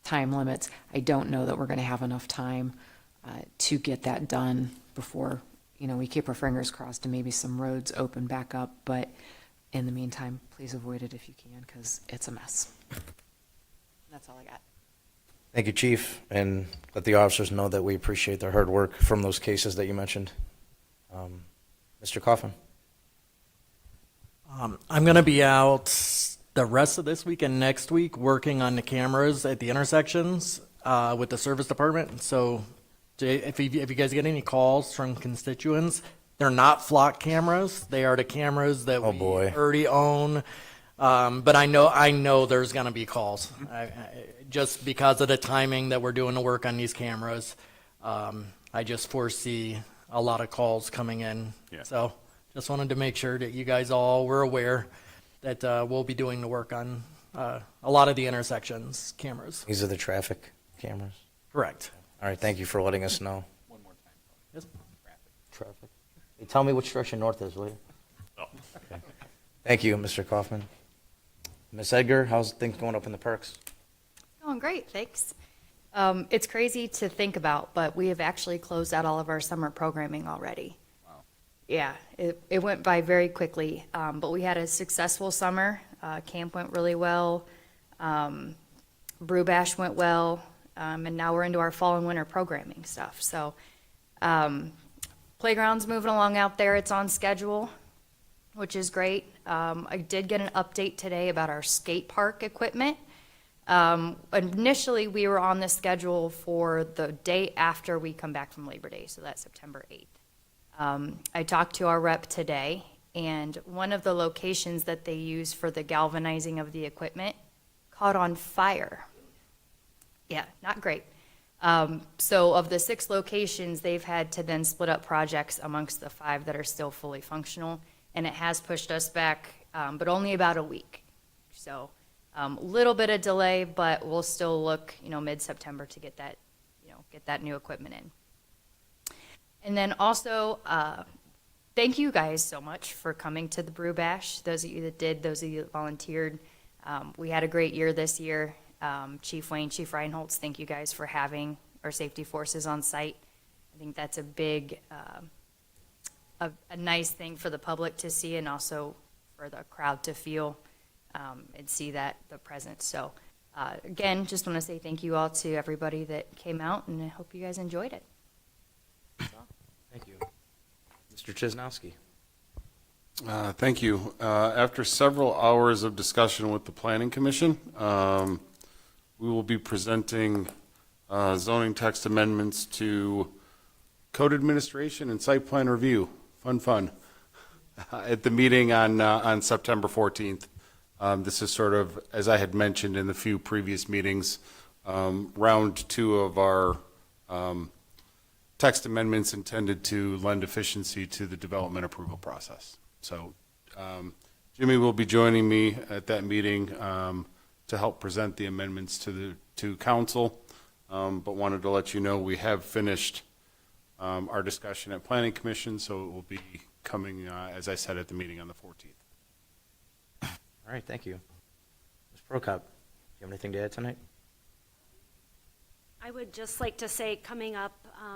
time limits. I don't know that we're going to have enough time to get that done before, we keep our fingers crossed and maybe some roads open back up. But in the meantime, please avoid it if you can, because it's a mess. That's all I got. Thank you, Chief, and let the officers know that we appreciate their hard work from those cases that you mentioned. Mr. Coffin? I'm going to be out the rest of this week and next week working on the cameras at the intersections with the service department. So if you guys get any calls from constituents, they're not flock cameras. They are the cameras that we already own. But I know there's going to be calls just because of the timing that we're doing the work on these cameras. I just foresee a lot of calls coming in. Yeah. So just wanted to make sure that you guys all were aware that we'll be doing the work on a lot of the intersections cameras. These are the traffic cameras? Correct. All right, thank you for letting us know. One more time. Yes. Traffic. Hey, tell me which direction north is, will you? Okay. Thank you, Mr. Kaufman. Miss Edgar, how's things going up in the perks? Going great, thanks. It's crazy to think about, but we have actually closed out all of our summer programming already. Wow. Yeah, it went by very quickly, but we had a successful summer. Camp went really well. Brew Bash went well, and now we're into our fall and winter programming stuff. So playground's moving along out there. It's on schedule, which is great. I did get an update today about our skate park equipment. Initially, we were on the schedule for the day after we come back from Labor Day, so that's September 8th. I talked to our rep today, and one of the locations that they use for the galvanizing of the equipment caught on fire. Yeah, not great. So of the 6 locations, they've had to then split up projects amongst the 5 that are still fully functional, and it has pushed us back, but only about a week. So a little bit of delay, but we'll still look, mid-September to get that new equipment in. And then also, thank you guys so much for coming to the Brew Bash. Those of you that did, those of you that volunteered. We had a great year this year. Chief Wayne, Chief Reinholtz, thank you guys for having our safety forces on site. I think that's a big, a nice thing for the public to see, and also for the crowd to feel and see that the presence. So again, just want to say thank you all to everybody that came out, and I hope you guys enjoyed it. Thank you. Mr. Chisnowski? Thank you. After several hours of discussion with the Planning Commission, we will be presenting zoning text amendments to code administration and site plan review. Fun. At the meeting on September 14th. This is sort of, as I had mentioned in the few previous meetings, round 2 of our text amendments intended to lend efficiency to the development approval process. So Jimmy will be joining me at that meeting to help present the amendments to council, but wanted to let you know we have finished our discussion at Planning Commission, so it will be coming, as I said, at the meeting on the 14th. All right, thank you. Ms. Prokop, do you have anything to add tonight? I would just like to say, coming up,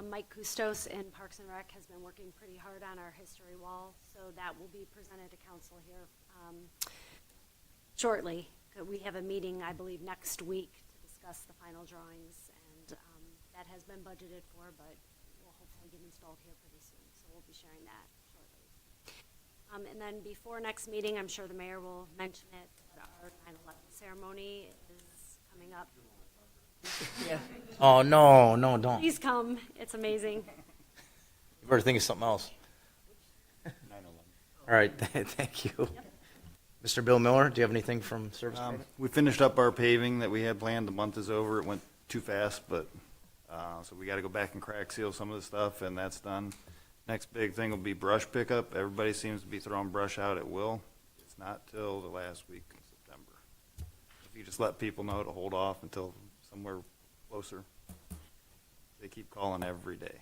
Mike Kustos in Parks and Rec has been working pretty hard on our history wall, so that will be presented to council here shortly. We have a meeting, I believe, next week to discuss the final drawings, and that has been budgeted for, but will hopefully get installed here pretty soon, so we'll be sharing that shortly. And then before next meeting, I'm sure the mayor will mention it, but our 9/11 ceremony is coming up Oh, no, no, don't. Please come. It's amazing. You better think of something else. All right, thank you. Mr. Bill Miller, do you have anything from Service Department? We finished up our paving that we had planned. The month is over. It went too fast, but, so we gotta go back and crack seal some of the stuff, and that's done. Next big thing will be brush pickup. Everybody seems to be throwing brush out at will. It's not till the last week in September. If you just let people know to hold off until somewhere closer. They keep calling every day.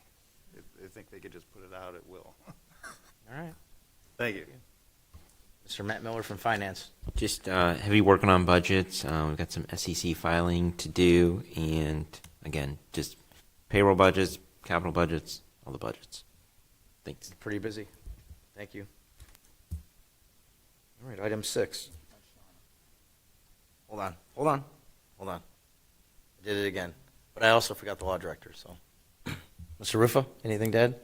They think they could just put it out at will. All right. Thank you. Mr. Matt Miller from Finance. Just heavy working on budgets. We've got some SEC filing to do, and again, just payroll budgets, capital budgets, all the budgets. Thanks. Pretty busy. Thank you. All right, item 6. Hold on. I did it again. But I also forgot the law director, so. Mr. Rufa, anything to add?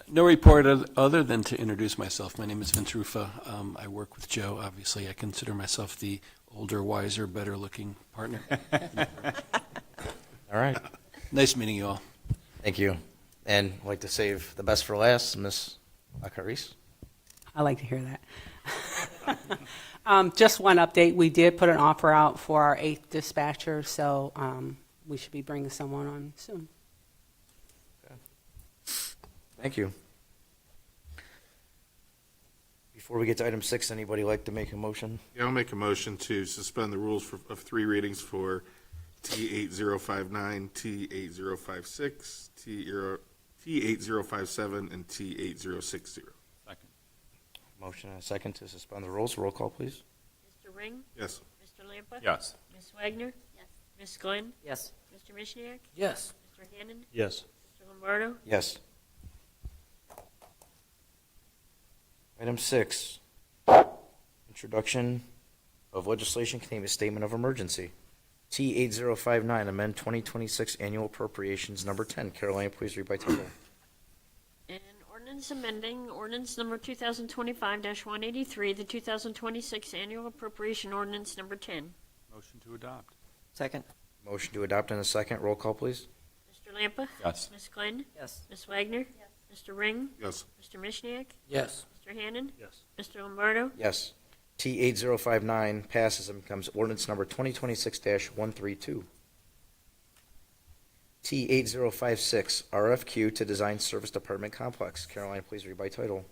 No report other than to introduce myself. My name is Vince Rufa. I work with Joe. Obviously, I consider myself the older, wiser, better-looking partner. All right. Nice meeting you all. Thank you. And I'd like to save the best for last, Ms. Acaris. I like to hear that. Just one update. We did put an offer out for our 8th dispatcher, so we should be bringing someone on soon. Thank you. Before we get to item 6, anybody like to make a motion? Yeah, I'll make a motion to suspend the rules of 3 readings for T8059, T8056, T8057, and T8060. Second. Motion and a second to suspend the rules. Roll call, please. Mr. Ring? Yes. Mr. Lampa? Yes. Ms. Wagner? Yes. Ms. Glenn? Yes. Mr. Mishniak? Yes. Mr. Hannon? Yes. Mr. Lombardo? Yes. Item 6, introduction of legislation containing a statement of emergency. T8059, amend 2026 annual appropriations number 10. Caroline, please read by title. An ordinance amending ordinance number 2025-183, the 2026 annual appropriation ordinance number 10. Motion to adopt. Second. Motion to adopt in a second. Roll call, please. Mr. Lampa? Yes. Ms. Glenn? Yes. Ms. Wagner? Yes. Mr. Ring? Yes. Mr. Mishniak? Yes. Mr. Hannon? Yes. Mr. Lombardo? Yes. T8059 passes and becomes ordinance number 2026-132. T8056, RFQ to design service department complex. Caroline, please read by title.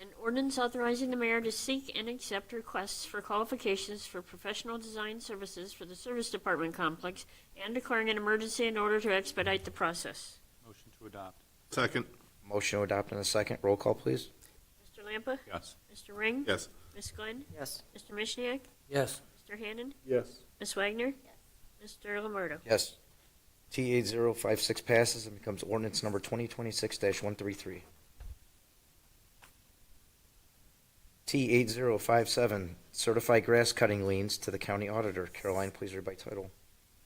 An ordinance authorizing the mayor to seek and accept requests for qualifications for professional design services for the service department complex and declaring an emergency in order to expedite the process. Motion to adopt. Second. Motion to adopt in a second. Roll call, please. Mr. Lampa? Yes. Mr. Ring? Yes. Ms. Glenn? Yes. Mr. Mishniak? Yes. Mr. Hannon? Yes. Ms. Wagner? Yes. Mr. Lombardo? Yes. T8056 passes and becomes ordinance number 2026-133. T8057, certified grass cutting liens to the county auditor. Caroline, please read by title.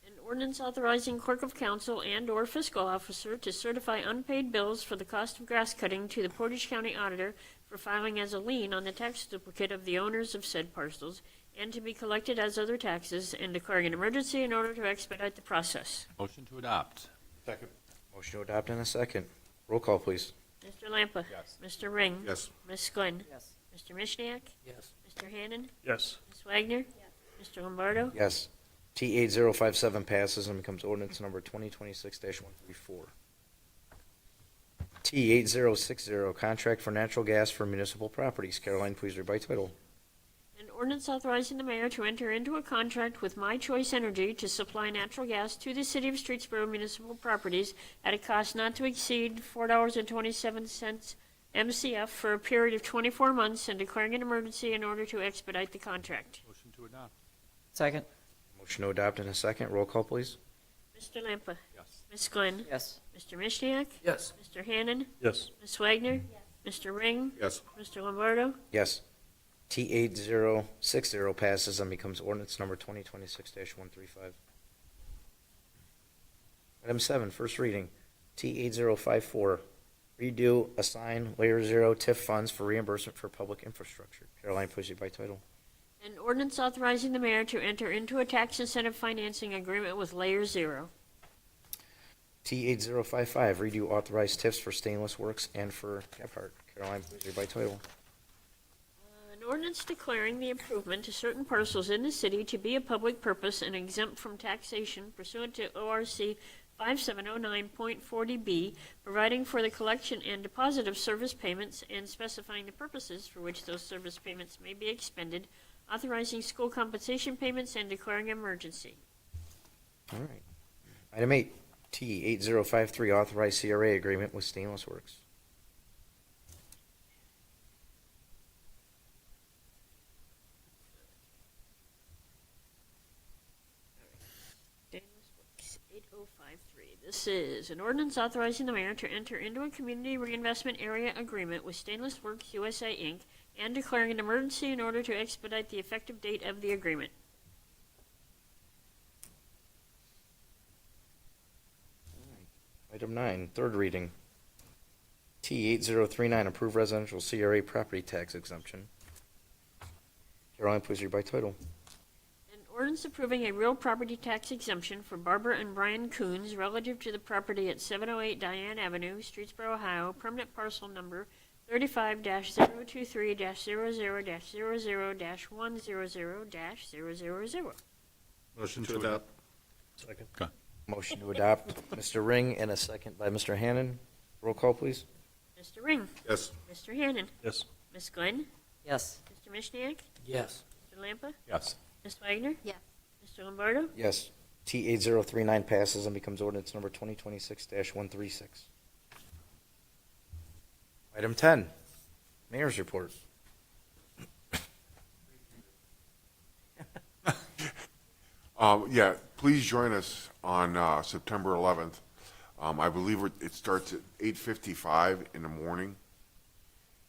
An ordinance authorizing clerk of council and/or fiscal officer to certify unpaid bills for the cost of grass cutting to the Portage County auditor for filing as a lien on the tax duplicate of the owners of said parcels and to be collected as other taxes and declaring an emergency in order to expedite the process. Motion to adopt. Second. Motion to adopt in a second. Roll call, please. Mr. Lampa? Yes. Mr. Ring? Yes. Ms. Glenn? Yes. Mr. Mishniak? Yes. Mr. Hannon? Yes. Ms. Wagner? Yes. Mr. Lombardo? Yes. T8057 passes and becomes ordinance number 2026-134. T8060, contract for natural gas for municipal properties. Caroline, please read by title. An ordinance authorizing the mayor to enter into a contract with My Choice Energy to supply natural gas to the city of Streetsboro municipal properties at a cost not to exceed $4.27 MCF for a period of 24 months and declaring an emergency in order to expedite the contract. Motion to adopt. Second. Motion to adopt in a second. Roll call, please. Mr. Lampa? Yes. Ms. Glenn? Yes. Mr. Mishniak? Yes. Mr. Hannon? Yes. Ms. Wagner? Mr. Ring? Yes. Mr. Lombardo? Yes. T8060 passes and becomes ordinance number 2026-135. Item 7, first reading. T8054, redo, assign, layer 0 TIF funds for reimbursement for public infrastructure. Caroline, please read by title. An ordinance authorizing the mayor to enter into a tax incentive financing agreement with Layer Zero. T8055, redo authorized tips for Stainless Works and for Gebhardt. Caroline, please read by title. An ordinance declaring the improvement to certain parcels in the city to be a public purpose and exempt from taxation pursuant to ORC 5709.40B, providing for the collection and deposit of service payments and specifying the purposes for which those service payments may be expended, authorizing school compensation payments and declaring emergency. All right. Item 8, T8053, authorized CRA agreement with Stainless Works. Stainless Works, 8053. This is an ordinance authorizing the mayor to enter into a community reinvestment area agreement with Stainless Works USA, Inc., and declaring an emergency in order to expedite the effective date of the agreement. Item 9, third reading. T8039, approve residential CRA property tax exemption. Caroline, please read by title. An ordinance approving a real property tax exemption for Barbara and Brian Coons relative to the property at 708 Diane Avenue, Streetsboro, Ohio, permanent parcel number 35-023-00-00-100-000. Motion to adopt. Second. Motion to adopt, Mr. Ring, and a second by Mr. Hannan. Roll call, please. Mr. Ring. Yes. Mr. Hannan. Yes. Ms. Glenn. Yes. Mr. Mishniak. Yes. Mr. Lampa. Yes. Ms. Wagner. Yes. Mr. Lombardo. Yes. T8039 passes and becomes ordinance number 2026-136. Item 10, Mayor's Report. Yeah, please join us on September 11th. I believe it starts at 8:55 in the morning.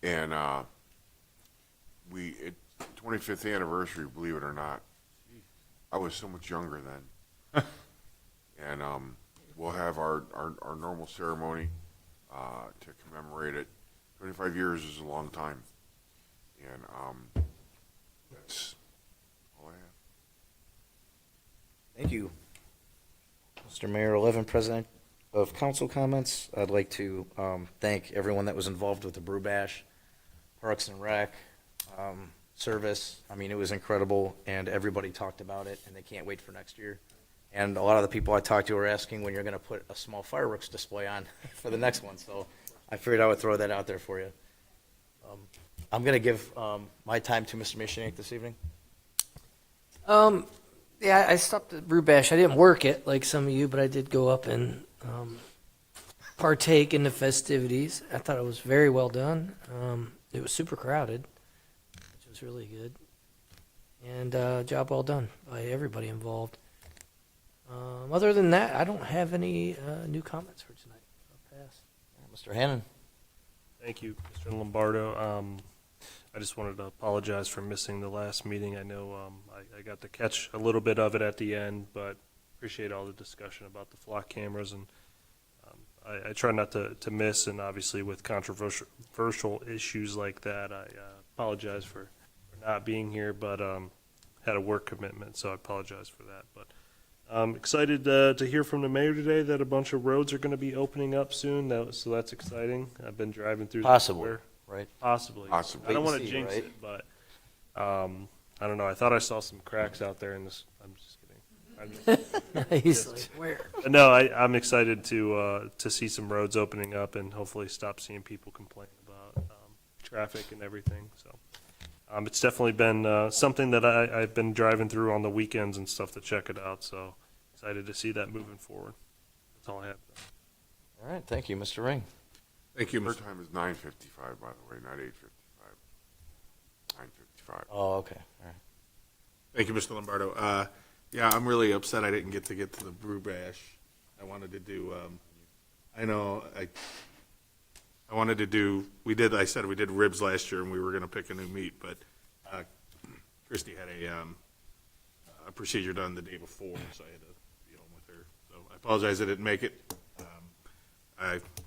And it's 25th anniversary, believe it or not. I was so much younger then. And we'll have our normal ceremony to commemorate it. 25 years is a long time. And that's all I have. Thank you. Mr. Mayor, 11 President of Council comments. I'd like to thank everyone that was involved with the Brew Bash, Parks and Rec, service. I mean, it was incredible, and everybody talked about it, and they can't wait for next year. And a lot of the people I talked to are asking when you're going to put a small fireworks display on for the next one, so I figured I would throw that out there for you. I'm going to give my time to Mr. Mishniak this evening. Yeah, I stopped at Brew Bash. I didn't work it like some of you, but I did go up and partake in the festivities. I thought it was very well done. It was super crowded, which was really good. And job well done by everybody involved. Other than that, I don't have any new comments for tonight. I'll pass. Mr. Hannan. Thank you, Mr. Lombardo. I just wanted to apologize for missing the last meeting. I know I got to catch a little bit of it at the end, but appreciate all the discussion about the flock cameras, and I try not to miss, and obviously with controversial issues like that, I apologize for not being here, but had a work commitment, so I apologize for that. But I'm excited to hear from the mayor today that a bunch of roads are going to be opening up soon, so that's exciting. I've been driving through Possibly, the right? Possibly. Possibly. I don't Wait want and to see, jinx right? it, but I don't know. I thought I saw some cracks out there in this. I'm just kidding. He's like, where? No, I'm excited to see some roads opening up and hopefully stop seeing people complain about traffic and everything. So it's definitely been something that I've been driving through on the weekends and stuff to check it out. So excited to see that moving forward. That's all I have. All right, thank you, Mr. Ring. Thank you, Our Mr. time is 9:55, by the way, not 8:55. 9:55. Oh, okay, all right. Thank you, Mr. Lombardo. Yeah, I'm really upset I didn't get to the Brew Bash. I wanted to do, I wanted to do, I said we did ribs last year and we were going to pick a new meat, but Christy had a procedure done the day before, so I had to be home with her. So I apologize I didn't make it.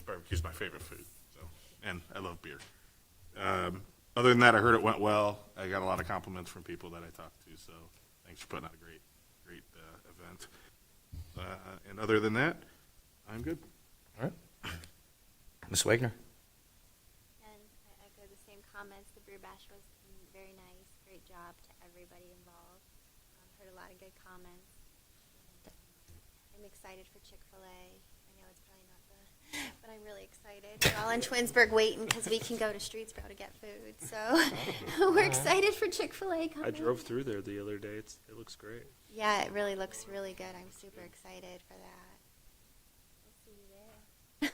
Barbecue's my favorite food, so, and I love beer. Other than that, I heard it went well. I got a lot of compliments from people that I talked to, so thanks for putting out a great event. And other than that, I'm good. All right. Ms. Wagner? And I echo the same comments. The Brew Bash was very nice. Great job to everybody involved. Heard a lot of good comments. And, I'm excited for Chick-fil-A. I know it's probably not but I'm really excited. We're all in Twinsburg waiting because we can go to Streetsboro to get food. So we're excited for Chick-fil-A coming. I drove through there the other day. It looks great. Yeah, it really looks really good. I'm super excited for that. We'll see you there.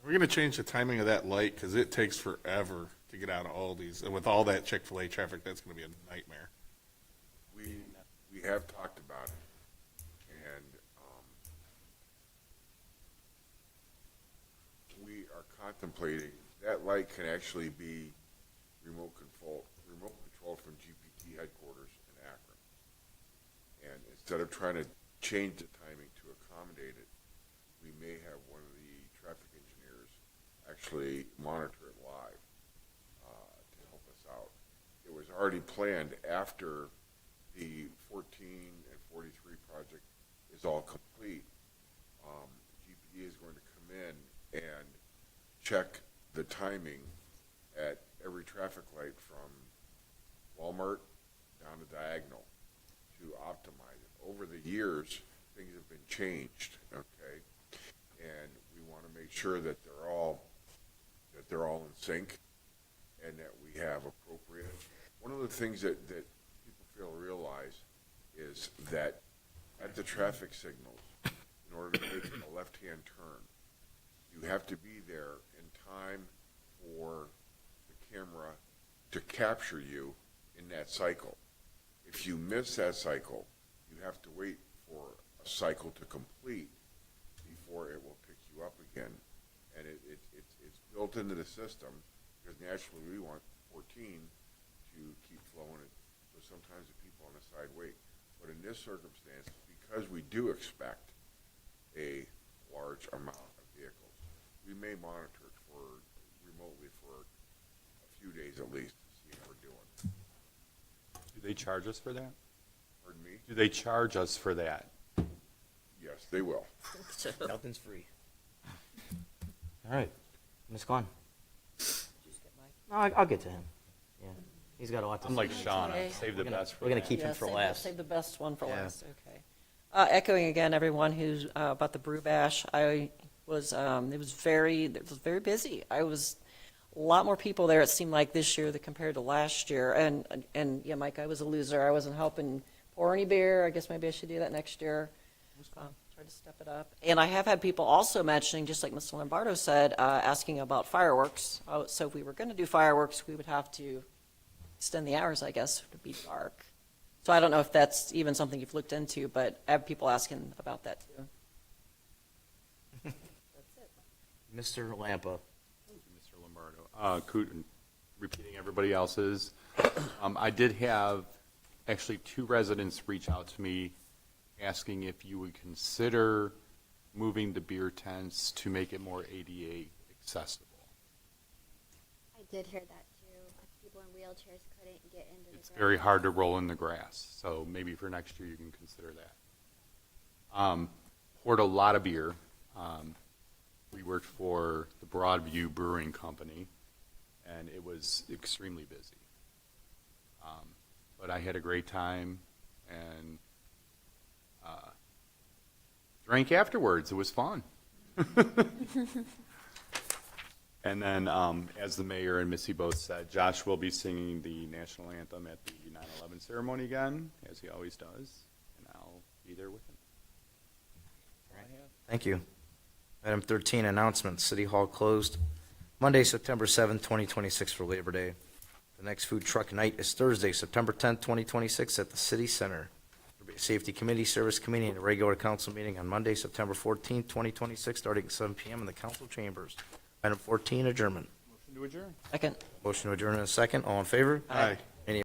We're going to change the timing of that light because it takes forever to get out of Aldi's. And with all that Chick-fil-A traffic, that's going to be a nightmare. We have talked about it, and we are contemplating, that light can actually be remote control from GPT headquarters in Akron. And instead of trying to change the timing to accommodate it, we may have one of the traffic engineers actually monitor it live to help us out. It was already planned after the 14 and 43 project is all complete. GPT is going to come in and check the timing at every traffic light from Walmart down to Diagonal to optimize it. Over the years, things have been changed, okay? And we want to make sure that they're all in sync and that we have appropriate. One of the things that people fail to realize is that at the traffic signals, in order to make a left-hand turn, you have to be there in time for the camera to capture you in that cycle. If you miss that cycle, you have to wait for a cycle to complete before it will pick you up again. And it's built into the system because naturally we want 14 to keep flowing it. So sometimes the people on the side wait. But in this circumstance, because we do expect a large amount of vehicles, we may monitor it remotely for a few days at least to see how we're doing. Do they charge us for that? Pardon me? Do they charge us for that? Yes, they will. Nothing's free. All right. Ms. Kwan? No, I'll get to him. Yeah. He's got a lot to say. I'm like Sean, save the best for We're going last. to keep him for last. Save the best one for Yeah. last, okay. Echoing again, everyone who's, about the Brew Bash, it was very busy. I was, a lot more people there, it seemed like this year compared to last year. And yeah, Mike, I was a loser. I wasn't helping pour any beer. I guess maybe I should do that next year. Try to step it up. And I have had people also mentioning, just like Mr. Lombardo said, asking about fireworks. So if we were going to do fireworks, we would have to extend the hours, I guess, to be dark. So I don't know if that's even something you've looked into, but I have people asking about that too. That's it. Mr. Lampa. Mr. Lombardo. Repeating everybody else's. I did have actually 2 residents reach out to me asking if you would consider moving the beer tents to make it more ADA accessible. I did hear that too. People in wheelchairs couldn't get into the It's very hard to roll in the grass, so maybe for next year you can consider that. Poured a lot of beer. We worked for the Broadview Brewing Company, and it was extremely busy. But I had a great time, and drank afterwards. It was fun. And then, as the mayor and Missy both said, Josh will be singing the national anthem at the 9/11 ceremony again, as he always does, and I'll be there with him. That's all I have. Thank you. Item 13, announcements. City Hall closed Monday, September 7th, 2026 for Labor Day. The next food truck night is Thursday, September 10th, 2026 at the City Center. There'll be a Safety Committee, Service Committee, and a regular council meeting on Monday, September 14th, 2026, starting at 7 p.m. in the council chambers. Item 14, adjournment. Motion to adjourn. Second. Motion to adjourn in a second. All in favor? Aye.